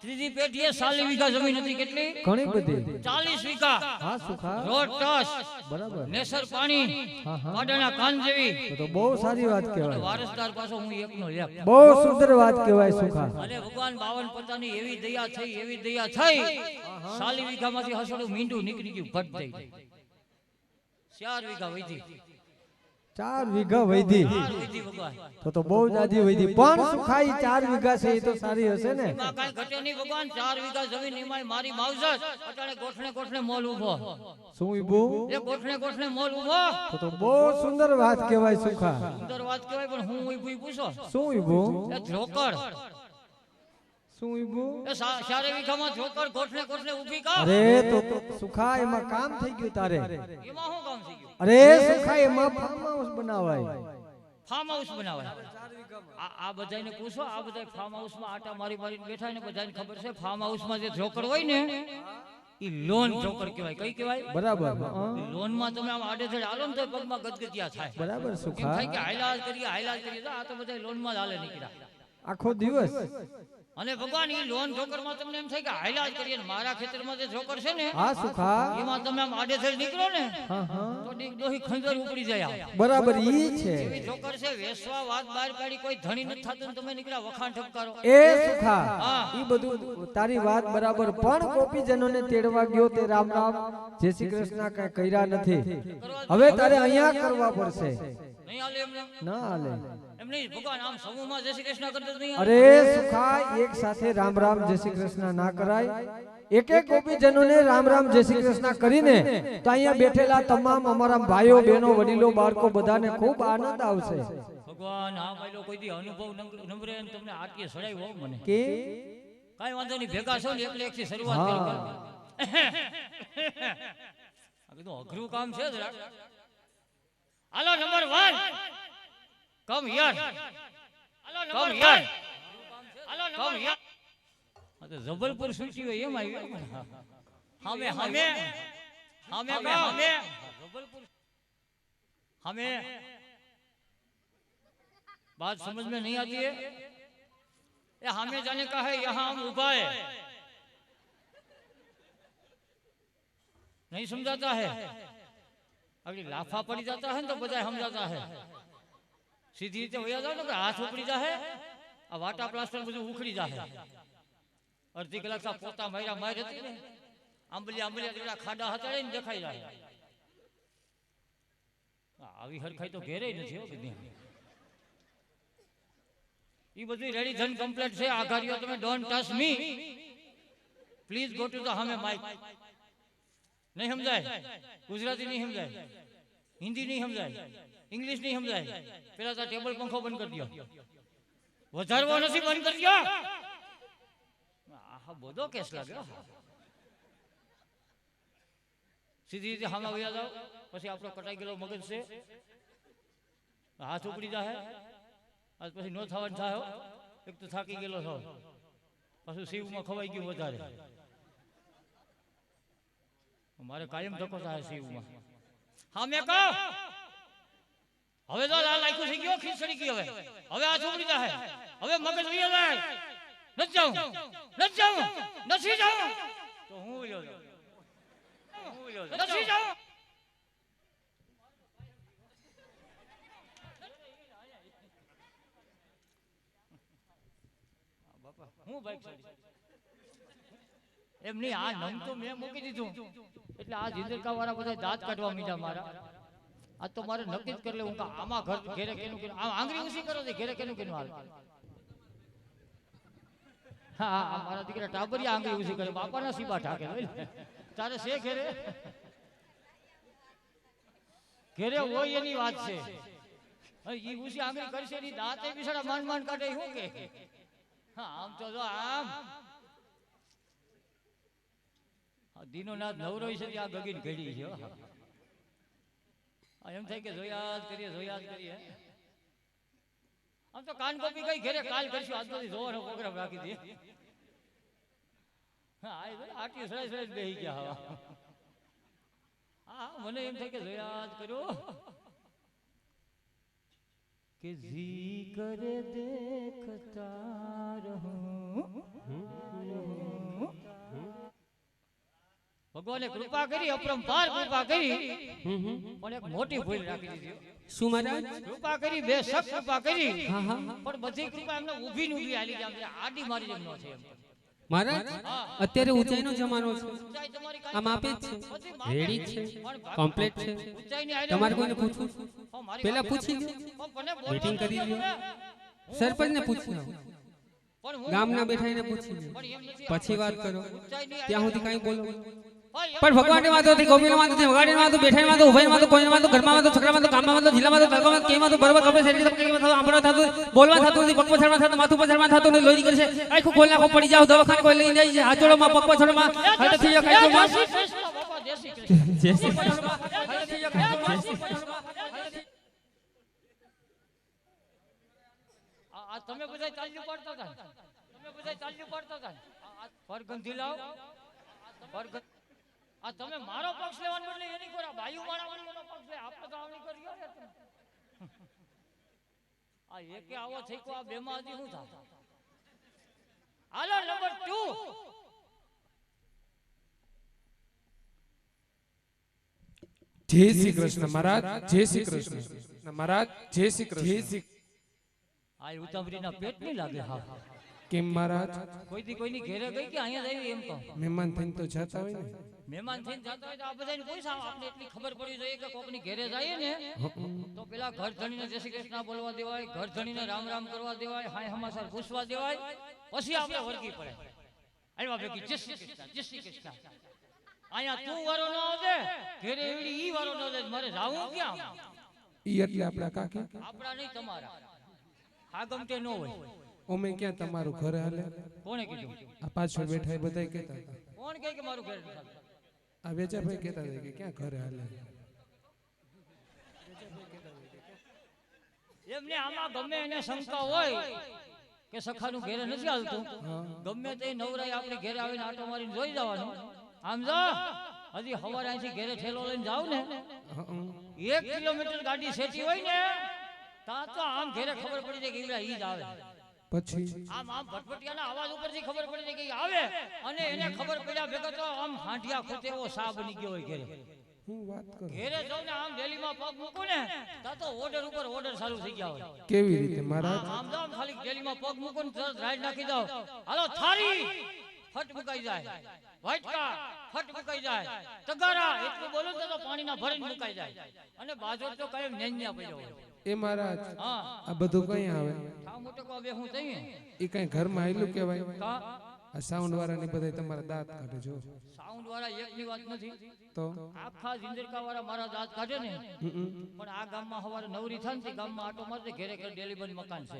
ત્રીજી પેઢીએ 40 વીઘા જમીન હતી. કેટલી? ઘણી બધી. 40 વીઘા. હા સુખા. રોડ ટસ, બરાબર. નેસર પાણી, હા હા, પાડાના કાન જેવી. તો બહુ સારી વાત કહેવાય. વારસદાર પાછો હું એકનો એક. બહુ સુંદર વાત કહેવાય સુખા. અને ભગવાન 52 પત્તાની એવી દયા થઈ, એવી દયા થઈ, 40 વીઘામાંથી હસડું મીંડું નીકળી ગયું, ભટ થઈ. 4 વીઘા વધી. 4 વીઘા વૈધી. 4 વધી ભગવાન. તો બહુ જાજી વૈધી. પણ સુખાઈ 4 વીઘા છે એ તો સારી હશે ને? એમાં કાંઈ ઘટે નહીં ભગવાન. 4 વીઘા જમીન એમાંય મારી માવજત. અટાણે ગોઠણે ગોઠણે મોલ ઊભો. શું ઊભું? એ ગોઠણે ગોઠણે મોલ ઊભો. તો બહુ સુંદર વાત કહેવાય સુખા. સુંદર વાત કહેવાય, પણ હું ઊભી પૂછો. શું ઊભું? એ ઝોકર. શું ઊભું? એ 4 વીઘામાં ઝોકર ગોઠણે ગોઠણે ઊભી કા. અરે તો સુખા એમાં કામ થઈ ગયું તારે. એમાં શું કામ થઈ ગયું? અરે સુખા એમાં ફાર્મ હાઉસ બનાવાય. ફાર્મ હાઉસ બનાવાય. આ બધાને પૂછો, આ બધા ફાર્મ હાઉસમાં આટા મારી મારીને બેઠા ને બધાને ખબર છે ફાર્મ હાઉસમાં જે ઝોકર હોય ને ઈ લોન ઝોકર કહેવાય. કઈ કહેવાય? બરાબર. લોન માં તમે આમ આડેધડ હાલો ને તો પગમાં ગદગદિયા થાય. બરાબર એમ સુખા. થાય કે હાઈલાજ કરીએ આ તો બધા લોન માં જ હાલે નીકળ્યા. આખો દિવસ. અને ભગવાન ઈ લોન ઝોકર માં તમને એમ થાય કે હાઈલાજ કરીએ ને મારા ખેતરમાં જે ઝોકર છે ને હા સુખા. એમાં તમે આમ આડેધડ નીકળો ને હા હા, તો ડોહી ખંજર ઉપડી જાય. બરાબર ઈ છે. એવી ઝોકર છે, વેસવા વાત બહાર કાઢી કોઈ ધણી નથી થતું ને તમે નીકળ્યા વખાણ ઠપકારો. એ સુખા, ઈ બધું તારી વાત બરાબર. પણ ગોપીજનોને તેડવા ગયો તે રામ રામ જય શ્રી કૃષ્ણ કઈ કર્યા નથી. હવે તારે અહીંયા કરવા પડશે. નહીં હાલે એમને ના હાલે. એમ નહીં ભગવાન આમ સમૂહમાં જય શ્રી કૃષ્ણ કરતા જ નહીં અરે સુખા એક સાથે રામ રામ જય શ્રી કૃષ્ણ ના કરાય. એક એક ગોપીજનોને રામ રામ જય શ્રી કૃષ્ણ કરીને તો અહીંયા બેઠેલા તમામ અમારા ભાઈઓ બહેનો વડીલો બાળકો બધાને ખૂબ આનંદ આવશે. ભગવાન આ ભાઈલો કોઈ દી અનુભવ નંબરે એમ તમને આટલી સડાઈ હો મને કે કાઈ વાંધો નહીં ભેગા છો ને એકલે એકથી શરૂઆત કરી આ કીધું અઘરું કામ છે જરા હાલો નંબર 1 કમ હિયર હાલો નંબર 1 હાલો નંબર 1 આ તો જબલપુર સુચી હોય એમ આવી હામે હામે હામે હામે જબલપુર हामे बात समझ में नहीं आती है ये हमें जाने का है यहाँ हम उभा है नहीं समझाता है अगर लाफा पड़ी जाता है तो बजाय हम जाता है सीधी रीते हो जाओ ना हाथ उपड़ी जाए आ वाटा प्लास्टर બધું ઉખડી જાહે અડધી કલાક સા પોતા માર્યા માર હતી ને આંબલિયા આંબલિયા જેડા ખાડા હતા ને દેખાઈ જાય આવી હરખાઈ તો ઘેરે નથી હો બધી ઈ બધું રેડી ધન કમ્પ્લીટ છે આઘારીઓ તમે don't touch me please go to the હમે માઇક नहीं समझाए गुजराती नहीं समझाए हिंदी नहीं समझाए इंग्लिश नहीं समझाए पहला तो टेबल पंखो बंद कर दिया વધારવો નથી બંધ કરી દો આ બધો કેસ લાગ્યો સીધી રીતે હામે વયા જાવ પછી આપણો કટાઈ ગયેલો મગજ છે હાથ ઉપડી જાય આજ પછી નો થવાનું થાય એક તો થાકી ગયેલો છો પાછું શિવમાં ખવાઈ ગયું વધારે મારે કાયમ ધક્કો થાય શિવમાં હા મેં કહો હવે તો લાલ લાખ્યું થઈ ગયો ખીચડી ગઈ હવે આ છોકરી જાય હવે મગજ વયો જાય નથી જાઉં નથી જાઉં તો હું વયો જાઉં નથી જાઉં બાપા હું બાઈક ચડી એમ નહીં આ નમ તો મેં મૂકી દીધું એટલે આ જીંદરકા વાળા બધા દાંત કાઢવા મીઠા મારા આ તો મારે નક્કી જ કરી લેવું કે આમાં ઘર ઘેરે કેનું કેનું આમ આંગળી ઉસી કરો છે ઘેરે કેનું કેનું હાલ હા મારા દીકરા ટાબરિયા આંગળી ઉસી કરે બાપાના સીબા ઠાકે તારે છે ઘેરે ઘેરે હોય એની વાત છે ઈ ઉસી આંગળી કરશે ની દાંતે બિસાડા માંડ માંડ કાઢે શું કે હા આમ તો જો આમ દીનોનાથ નવરો છે આ ગગીન ઘડી છે એમ થાય કે જોયા જ કરીએ આમ તો કાન કોપી કઈ ઘરે કાલ કરશું આજ તો જોવાનો પ્રોગ્રામ રાખી દે હા આટલી સડાઈ સડાઈ બેહી ગયા હવા હા મને એમ થાય કે જોયા જ કર્યો કે જી કરે દેખતા રહું ભગવાને કૃપા કરી અપરંપાર કૃપા કરી પણ એક મોટી ભૂલ રાખી દીધી શું મહારાજ કૃપા કરી બે શક કૃપા કરી પણ બધી કૃપા એમને ઊભી ને ઊભી હાલી જાય આડી મારી જેમ નો છે એમ મહારાજ અત્યારે ઊંચાઈનો જમાનો છે આમ આપે જ છે રેડી છે કમ્પ્લીટ છે તમારે કોઈને પૂછવું પહેલા પૂછી મીટિંગ કરી લ્યો સરપંચને પૂછ્યું ગામના બેઠાઈને પૂછી પછી વાત કરો ત્યાં સુધી કઈ બોલો પણ ભગવાન ની વાતો હતી ગોપીની વાતો હતી વગાડી વાતો બેઠાની વાતો ઉભાઈ વાતો કોઈની વાતો ઘરમાં વાતો છકડામાં વાતો ગામમાં વાતો જિલ્લામાં વાતો તાલુકામાં કેમાં વાતો બરોબર ખબર છે એટલે તમને કેમાં થતું આંબળવા થતું બોલવા થતું પગ પછાડમાં થતું માથું પછાડમાં થતું ને લોહી કરશે આખું ખોલ નાખો પડી જાવ દવાખાને કોઈ લઈ જાય છે હાથોડોમાં પગ પછાડમાં હાથ થઈ જાય કાઈ માં જય શ્રી આ તમે બધા ચાલ્યું પાડતા હતા પરગંધી લાવ આ તમે મારો પક્ષ લેવાનો બદલે એની કોરા બાયુ મારવાનો પક્ષ લે આપણે તો આવણી કર્યો રે આ એકે આવો થઈ કો આ બેમાં હજી શું થા હાલો નંબર 2 जय श्री कृष्ण महाराज जय श्री कृष्ण महाराज जय श्री कृष्ण આ ઉતાવળીના પેટ નહીં લાગે હા કેમ महाराज કોઈ દી કોઈની ઘરે ગઈ કે અહીંયા આવી એમ કહો મહેમાન થઈને તો જાતા હોય ને મહેમાન થઈને જાતા હોય તો આ બધાને પૂછા આપણે એટલી ખબર પડી જોઈએ કે કોકની ઘરે જઈએ ને તો તો પેલા ઘર ધણીને જય શ્રી કૃષ્ણ બોલવા દેવાય, ઘર ધણીને રામ રામ કરવા દેવાય, હાય હમાસર પૂછવા દેવાય, પછી આપણે વર્ગી પડે. આવ્યા ભેગી જય શ્રી કૃષ્ણ, જય શ્રી કૃષ્ણ. અહીંયા તું વારો ન આવજે, ઘેરે એવડી ઈ વારો ન આવજે, મારે જાવું ક્યાં? ઈ એટલે આપણા કાકી આપણા નહીં તમારા. આ ગમતે ન હોય. ઓમે ક્યાં તમારું ઘર હાલે? કોણે કીધું? આ પાછળ બેઠા એ બધાય કહેતા હતા. કોણ કહે કે મારું ઘર નથી હાલતું? આ વેચાભાઈ કહેતા હતા કે ક્યાં ઘરે હાલે. એમને આમાં ગમે એને શંકા હોય કે સખાનું ઘેરે નથી હાલતું, ગમે તે નવરાઈ આપણી ઘેરે આવીને આટો મારીને જોઈ જવાનું. આમ જા હજી સવારે અહીંથી ઘેરે ઠેલો લઈને જાવ ને, 1 કિલોમીટર ગાડી સેટી હોય ને તા તો આમ ઘેરે ખબર પડી જાય કે ઈવડા ઈ જ આવે. પછી આમ આમ ભટભટિયાના અવાજ ઉપરથી ખબર પડી જાય કે ઈ આવે, અને એને ખબર પડ્યા ભેગા તો આમ હાંડિયા ખૂતે એવો સા બની ગયો હોય ઘેરે. હું વાત કરું. ઘેરે જાવ ને આમ ડેલીમાં પગ મૂકું ને તા તો ઓર્ડર ઉપર ઓર્ડર ચાલુ થઈ ગયા હોય. કેવી રીતે મહારાજ? આમ જાવ ખાલી ડેલીમાં પગ મૂકો ને તરત રાઈડ નાખી દો, હાલો થારી ફટ મુકાઈ જાય, વાટકા ફટ મુકાઈ જાય, તગારા એટલું બોલું તો પાણીના ભરીને મુકાઈ જાય, અને બાજુ તો કાયમ નેન્યા પડ્યો હોય. એ મહારાજ હા આ બધું કઈ આવે? આ મોટો કો બે હું તઈ એ કઈ ઘરમાં આયલું કેવાય? કા આ સાઉન્ડ વાળાની બધાય તમારા દાંત કાઢે જો. સાઉન્ડ વાળા એકની વાત નથી, તો આખા જિંદરકા વાળા મારા દાંત કાઢે ને, પણ આ ગામમાં સવારે નવરી થાય ને તે ગામમાં આટો મારતે ઘેરે ઘેરે ડેલી બંધ મકાન છે.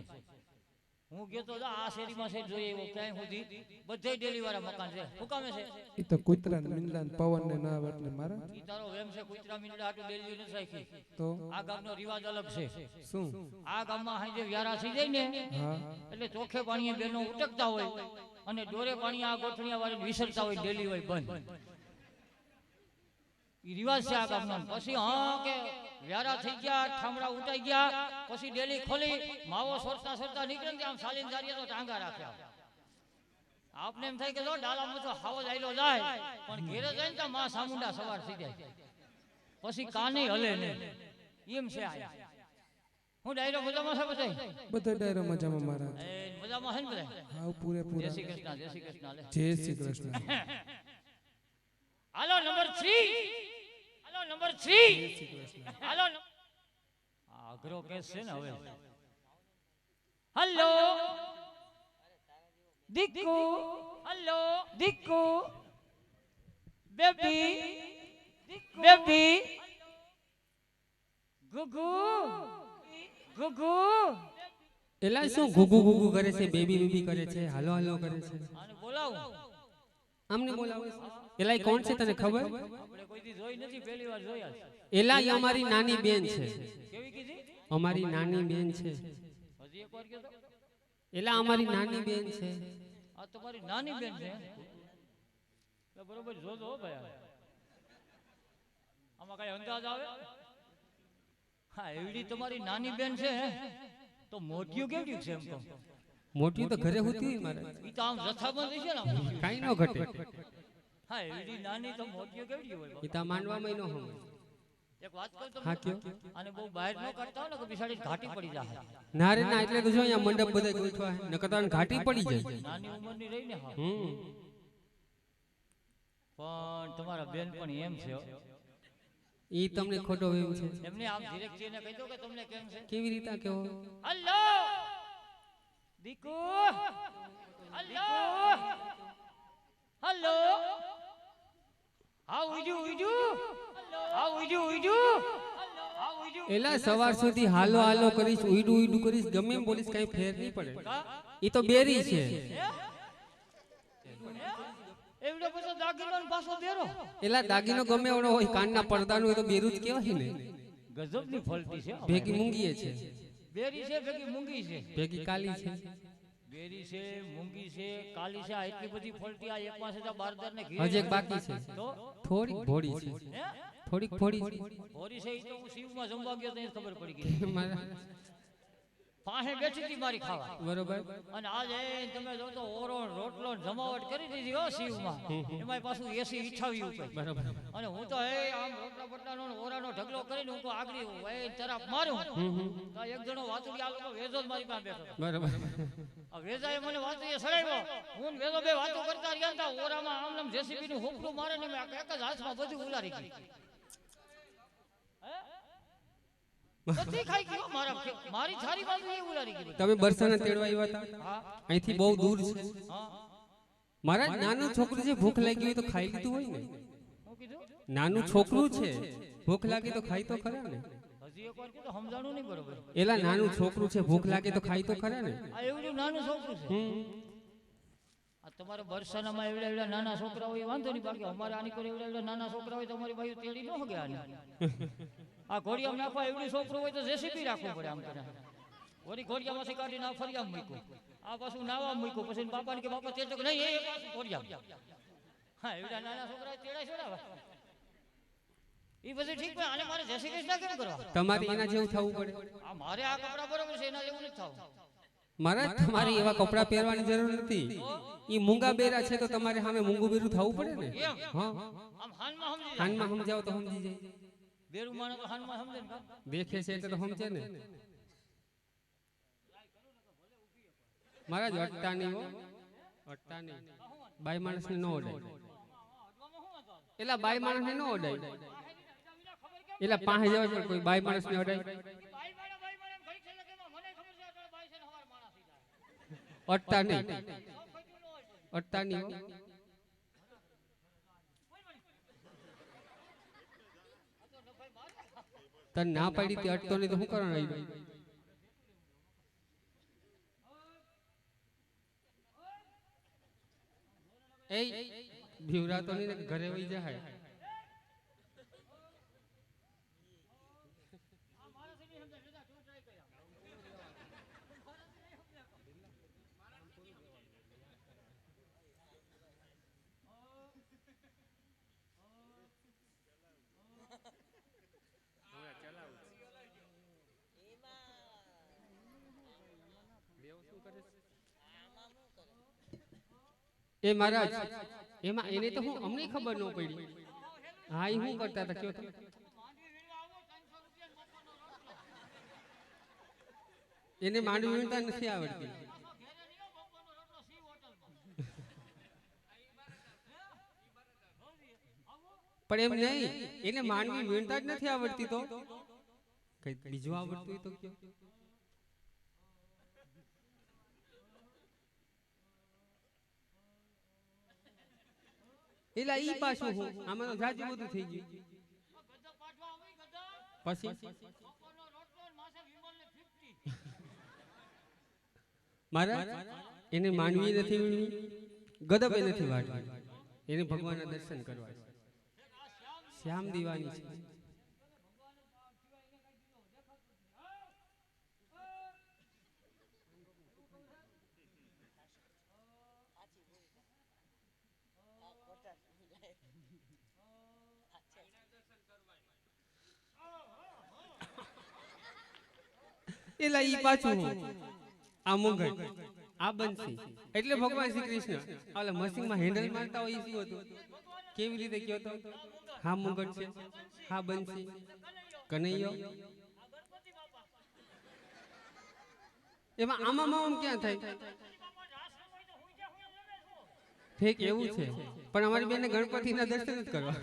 હું ગયો તો આ શેરીમાં છે જોઈએ એવો ક્યાંય સુધી બધે ડેલી વાળા મકાન છે. શું કામે છે? એ તો કૂતરા મીંડા પવન ને ના આવે એટલે મારા. ઈ તારો વેમ છે કુતરા મીંડા આટો ડેલી નથી રાખી. તો આ ગામનો રિવાજ અલગ છે. શું? આ ગામમાં હાંજે વ્યારા થઈ જાય ને હા એટલે ચોખે પાણીએ બેનો ઉટકતા હોય, અને ડોરે પાણી આ ગોઠણિયા વાળીને વિસરતા હોય, ડેલી હોય બંધ. ઈ રિવાજ છે આ ગામનો. પછી હા કે વ્યારા થઈ ગયા, ઠામડા ઉટાઈ ગયા, પછી ડેલી ખોલી માવો સોરતા સોરતા નીકળે ને આમ સાલીન જારીએ તો ટાંગા રાખ્યા. આપને એમ થાય કે જો ડાલામાં તો હાવો જાયલો જાય, પણ ઘેરે જાય ને તો માં સામુંડા સવાર થઈ જાય, પછી કાને હલે ને એમ છે. આ હું ડાયરો મજામાં છે બધાય? બધા ડાયરો મજામાં મહારાજ. એ મજામાં છે ને બધાય? હા જય પૂરેપૂરા. શ્રી કૃષ્ણ, જય શ્રી કૃષ્ણ. લે જય શ્રી કૃષ્ણ. હાલો નંબર 3, હાલો નંબર 3, હાલો અઘરો કેસ છે ને હવે. Hello Diku, hello Diku, baby baby, ગુગુ ગુગુ. એલા શું ગુગુ ગુગુ કરે છે, બેબી બેબી કરે છે, હાલો હાલો કરે છે? આને બોલાવું. અમને બોલાવે છે. એલા ઈ કોણ છે તને ખબર? આપણે કોઈ દી જોઈ નથી, પહેલી વાર જોયા છે. એલા ઈ અમારી નાની બેન છે. કેવી કીધી? અમારી નાની બેન છે. હજી એક વાર કહેતો. એલા અમારી નાની બેન છે. આ તમારી નાની બેન છે? તો બરોબર જોજો હો ભાઈ. આમાં કઈ અંદાજ આવે? હા એવડી તમારી નાની બેન છે તો મોટિયું કેવડી છે એમ કહું? મોટી તો ઘરે હોતી હોય મારે. ઈ તો આમ જથ્થાબંધ છે ને આમ. કાઈ ન ઘટે. હા એવડી નાની તો મોટિયું કેવડી હોય? ઈ તો માનવામાં ન હોય. એક વાત કહું હા તમને, કયો. અને બહુ બહાર ન કાઢતા હો ને કે બિસાડી ઘાટી પડી જાય. ના રે ના, એટલે તો જો અહીંયા મંડપ બધા ગોઠવા છે. નકર તો ઘાટી પડી જાય. નાની ઉંમરની રહી ને હા. હમ. પણ તમારા બેન પણ એમ છે હો. ઈ તમને ખોટો વેમ છે. એમને આમ ધીરેકજીને કહી દો કે તમને કેમ છે. કેવી રીતે કેવો? Hello Diku, hello hello. હા ઉજુ ઉજુ, હા ઉજુ ઉજુ, હા ઉજુ. એલા સવાર સુધી હાલો હાલો કરીશ, ઉઈડું ઉઈડું કરીશ, ગમે એમ બોલીશ, કઈ ફેર નહીં પડે. ઈ તો બેરી છે. એવડો બધો દાગીનો ને પાછો બેરો. એલા દાગીનો ગમે એવડો હોય, કાનના પડદાનું હોય તો બેરું જ કહેવાય ને. ગજબની ફલટી છે. ભેગી મૂંગીએ છે. બેરી છે ભેગી મૂંગી છે. ભેગી કાલી છે. બેરી છે, મૂંગી છે, કાલી છે. આ એટલી બધી ફલટી આ એક પાસે તો બારદાર ને ઘી. હજી એક બાકી છે. તો થોડીક ભોળી છે. હે? થોડીક ભોળી છે. હોરી છે ઈ તો હું શિવમાં જમવા ગયો તો ખબર પડી ગઈ. મારા- પાસે બેઠી હતી મારી ખાવા. બરોબર. અને આજે તમે જો તો ઓરો રોટલો ને જમાવટ કરી દીધી હો શિવમાં. એમાં પાછું એસી ઈઠાવી ઉપર. બરોબર. અને હું તો આમ રોટલા બટલાનો ને ઓરાનો ઢગલો કરીને હું તો આગળી તરફ મારું. તો એક જણો વાતુડી આ લોકો વેજો જ મારી પાસે બેઠો હતો. બરોબર. આ વેજાએ મને વાતુડીએ સડાવ્યો. હું ને વેજો બે વાતો કરતા રહ્યા હતા. ઓરામાં આમ નામ જેસીબી નું હોપલું મારે ને મેં એક જ હાથમાં બધું ઉલારી ગઈ. બધી ખાઈ ગયો મારી થારી બાજુ એ ઉલારી ગઈ તમે બરસાના તેડવા આવ્યા હતા હા અહીંથી બહુ દૂર છે હા મારા નાનું છોકરું છે ભૂખ લાગી હોય તો ખાઈ લીધું હોય ને હું કીધું નાનું છોકરું છે ભૂખ લાગે તો ખાઈ તો ખરા ને હજી એક વાર કીધું સમજાણું નહીં બરોબર એલા નાનું છોકરું છે ભૂખ લાગે તો ખાઈ તો ખરા ને આ એવું જ નાનું છોકરું છે આ તમારે બરસાનામાં એવડા એવડા નાના છોકરા હોય એ વાંધો નહીં બાકી અમારે આની પર એવડા એવડા નાના છોકરા હોય તો અમારી બાજુ તેડી ન હોગે આને આ ઘોડિયામાં નાખવા એવડું છોકરું હોય તો જેસીબી રાખવું પડે આમ કરે વળી ઘોડિયામાંથી કાઢીને આ ફરિયામ મૂક્યું આ પાછું નાવા મૂક્યું પછી બાપાને કે બાપા તેડો કે નહીં એ પાછું ઘોડિયામ હા એવડા નાના છોકરા તેડા છોડાવે એ બધું ઠીક પણ આને મારે જય શ્રી કૃષ્ણ કેમ કરવા તમારે એના જેવું થવું પડે આ મારે આ કપડા બરોબર છે એના જેવું નથી થવું મારા તમારે એવા કપડા પહેરવાની જરૂર નથી ઈ મૂંગા બેરા છે તો તમારે સામે મૂંગું બેરું થવું પડે ને એમ હા આમ હાનમાં સમજી જાય કાનમાં સમજાવો તો સમજી જાય બેરું માણસ તો હાનમાં સમજે ને કા? દેખે છે એટલે તો સમજે ને મારા જ અટતા નહીં હો અટતા નહીં બાઈ માણસને ન ઓડાય એલા બાઈ માણસને ન ઓડાય એલા પાસે જવા પણ કોઈ બાઈ માણસને ઓડાય અટતા નહીં અટતા નહીં હો. તને ના પાડી તે અટતો નહીં તો શું કરવાનું આવી એ ભીવરાતો નહીં ને ઘરે વહી જાય એ મહારાજ એમાં એને તો હું અમને ખબર ન પડી હા એ શું કરતા હતા કયો તમે એને માંડવી વીણતા નથી આવડતી પણ એમ નહીં એને માંડવી વીણતા જ નથી આવડતી તો કઈ બીજું આવડતું હોય તો કયો એલા ઈ પાછું હું આમાં તો જાજુ બધું થઈ ગયું પછી મારા એને માનવી નથી વીણવી ગદબ એ નથી વાળવી એને ભગવાનના દર્શન કરવા છે શ્યામ દીવાની છે એલા ઈ પાછું આ મુંગટ આ બંસી એટલે ભગવાન શ્રી કૃષ્ણ ઓલા મશીનમાં હેન્ડલ મારતા હોય શું હતું કેવી રીતે કયો તો હા મુંગટ છે હા બંસી કનૈયો એમાં આમાં આમ ક્યાં થાય ઠીક એવું છે પણ અમારી બેને ગણપતિના દર્શન જ કરવા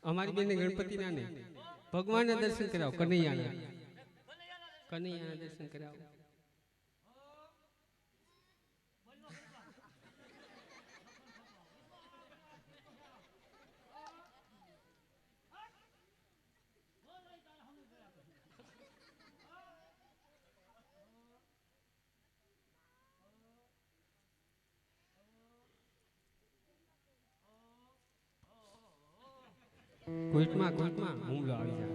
અમારી બેને ગણપતિ ના નહીં ભગવાનના દર્શન કરાવો કનૈયાના દર્શન કરાવો કોઈટમાં હુમલો આવી જાય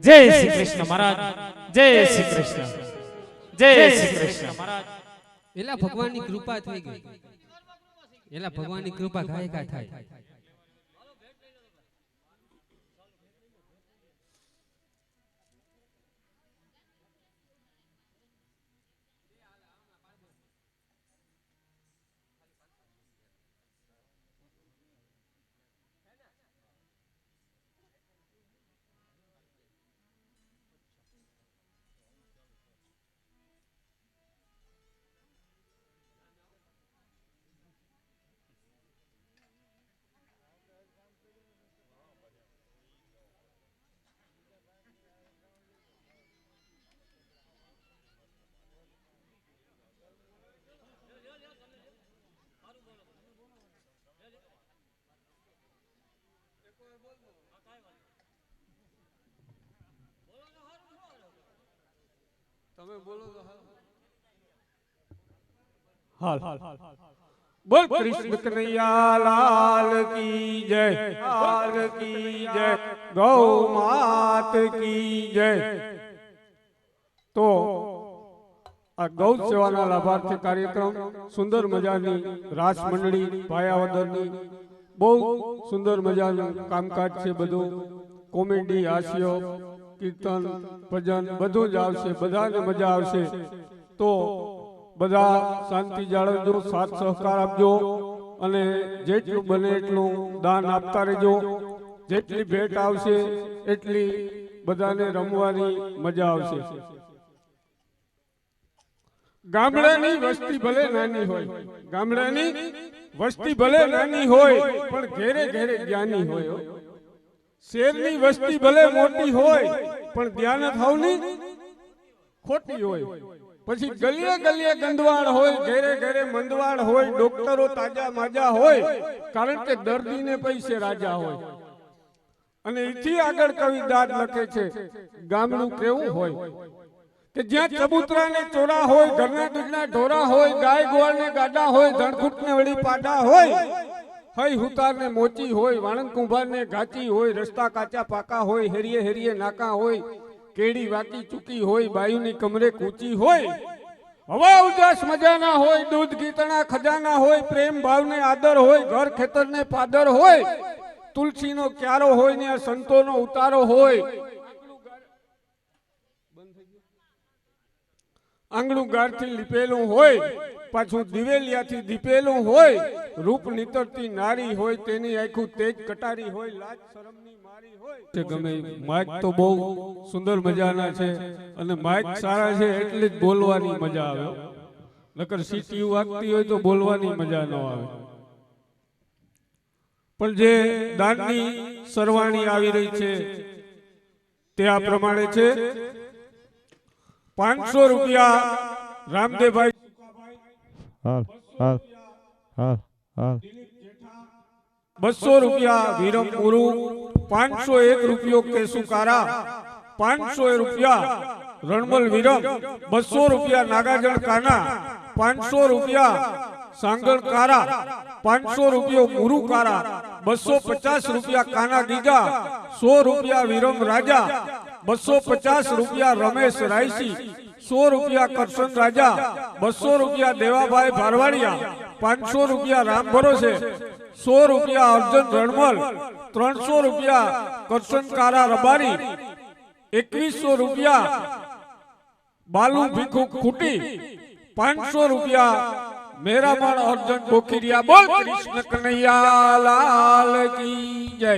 જય શ્રી કૃષ્ણ મહારાજ જય શ્રી કૃષ્ણ જય શ્રી કૃષ્ણ મહારાજ એલા ભગવાનની કૃપા થઈ ગઈ એલા ભગવાનની કૃપા ગાયકા થાય તમે બોલો તો હાલ બોલ કૃષ્ણ કનૈયા લાલ કી જય, લાલ કી જય, ગૌ માત કી જય। તો આ ગૌ સેવાના લાભાર્થી કાર્યક્રમ સુંદર મજાની રાસ મંડળી ભાયાવદરની બહુ સુંદર મજાનું કામકાજ છે, બધું કોમેડી, હાસ્ય, કીર્તન, ભજન બધું જ આવશે, બધાને મજા આવશે। તો બધા શાંતિ જાળવજો, સાથ સહકાર આપજો અને જેટલું બને એટલું દાન આપતા રહેજો। જેટલી ભેટ આવશે એટલી બધાને રમવાની મજા આવશે। ગામડાની વસ્તી ભલે નાની હોય, ગામડાની વસ્તી ભલે નાની હોય પણ ઘેરે ઘેરે જ્ઞાની હોય। શહેરની વસ્તી ભલે મોટી હોય પણ ધ્યાન થાવની ખોટી હોય। પછી ગલીએ ગલીએ ગંદવાડ હોય, ઘેરે ઘેરે મંદવાડ હોય, ડોક્ટરો તાજા માજા હોય, કારણ કે દર્દીને પૈસે રાજા હોય। અને એથી આગળ કવિદાદ લખે છે ગામડું કેવું હોય કે જ્યાં ચબૂતરા ને ચોરા હોય, ઘરના દૂધના ઢોરા હોય, ગાય ગોળ ને ગાડા હોય, ધણખૂટ ને વળી પાડા હોય, હઈ હુતાર ને મોચી હોય, વાણંદ કુંભાર ને ઘાચી હોય, રસ્તા કાચા પાકા હોય, હેરીએ હેરીએ નાકા હોય, કેડી વાકી ચૂકી હોય, બાયુની કમરે કૂચી હોય, હવા ઉજાસ મજાના હોય, દૂધ ગીતણા ખજાના હોય, પ્રેમ ભાવને આદર હોય, ઘર ખેતર ને પાદર હોય, તુલસીનો ક્યારો હોય ને સંતોનો ઉતારો હોય, આંગણું ગારથી લીપેલું હોય, પાછું દિવેલિયાથી દીપેલું હોય, રૂપ નીતરતી નારી હોય, તેની આખું તેજ કટારી હોય, લાજ શરમની મારી હોય। ગમે માઇક તો બહુ સુંદર મજાના છે અને માઇક સારા છે એટલે જ બોલવાની મજા આવે, નકર સીટી વાગતી હોય તો બોલવાની મજા ન આવે। પણ જે દાનની સરવાણી આવી રહી છે તે આ પ્રમાણે છે। 500 રૂપિયા રામદેવભાઈ, 200 રૂપિયા વિરમ ગુરુ, 501 રૂપિયો કેસુકારા, 500 રૂપિયા રણમલ વિરમ, 200 રૂપિયા નાગાજણ કાના, 500 રૂપિયા સાંગળ કારા, 500 રૂપિયો મુરુ કારા, 250 રૂપિયા કાના ગીગા, 100 રૂપિયા વિરમ રાજા, 250 રૂપિયા રમેશ રાયસી, 100 રૂપિયા કરશન રાજા, 200 રૂપિયા દેવાભાઈ ભારવાડિયા, 500 રૂપિયા રામ ભરોસે, 100 રૂપિયા અર્જુન રણમલ, 300 રૂપિયા કરશન કારા રબારી, 2100 રૂપિયા બાલુ ભીખુ ખૂટી, 500 રૂપિયા મેરામણ અર્જુન બોખીરિયા। બોલ કૃષ્ણ કનૈયા લાલ કી જય।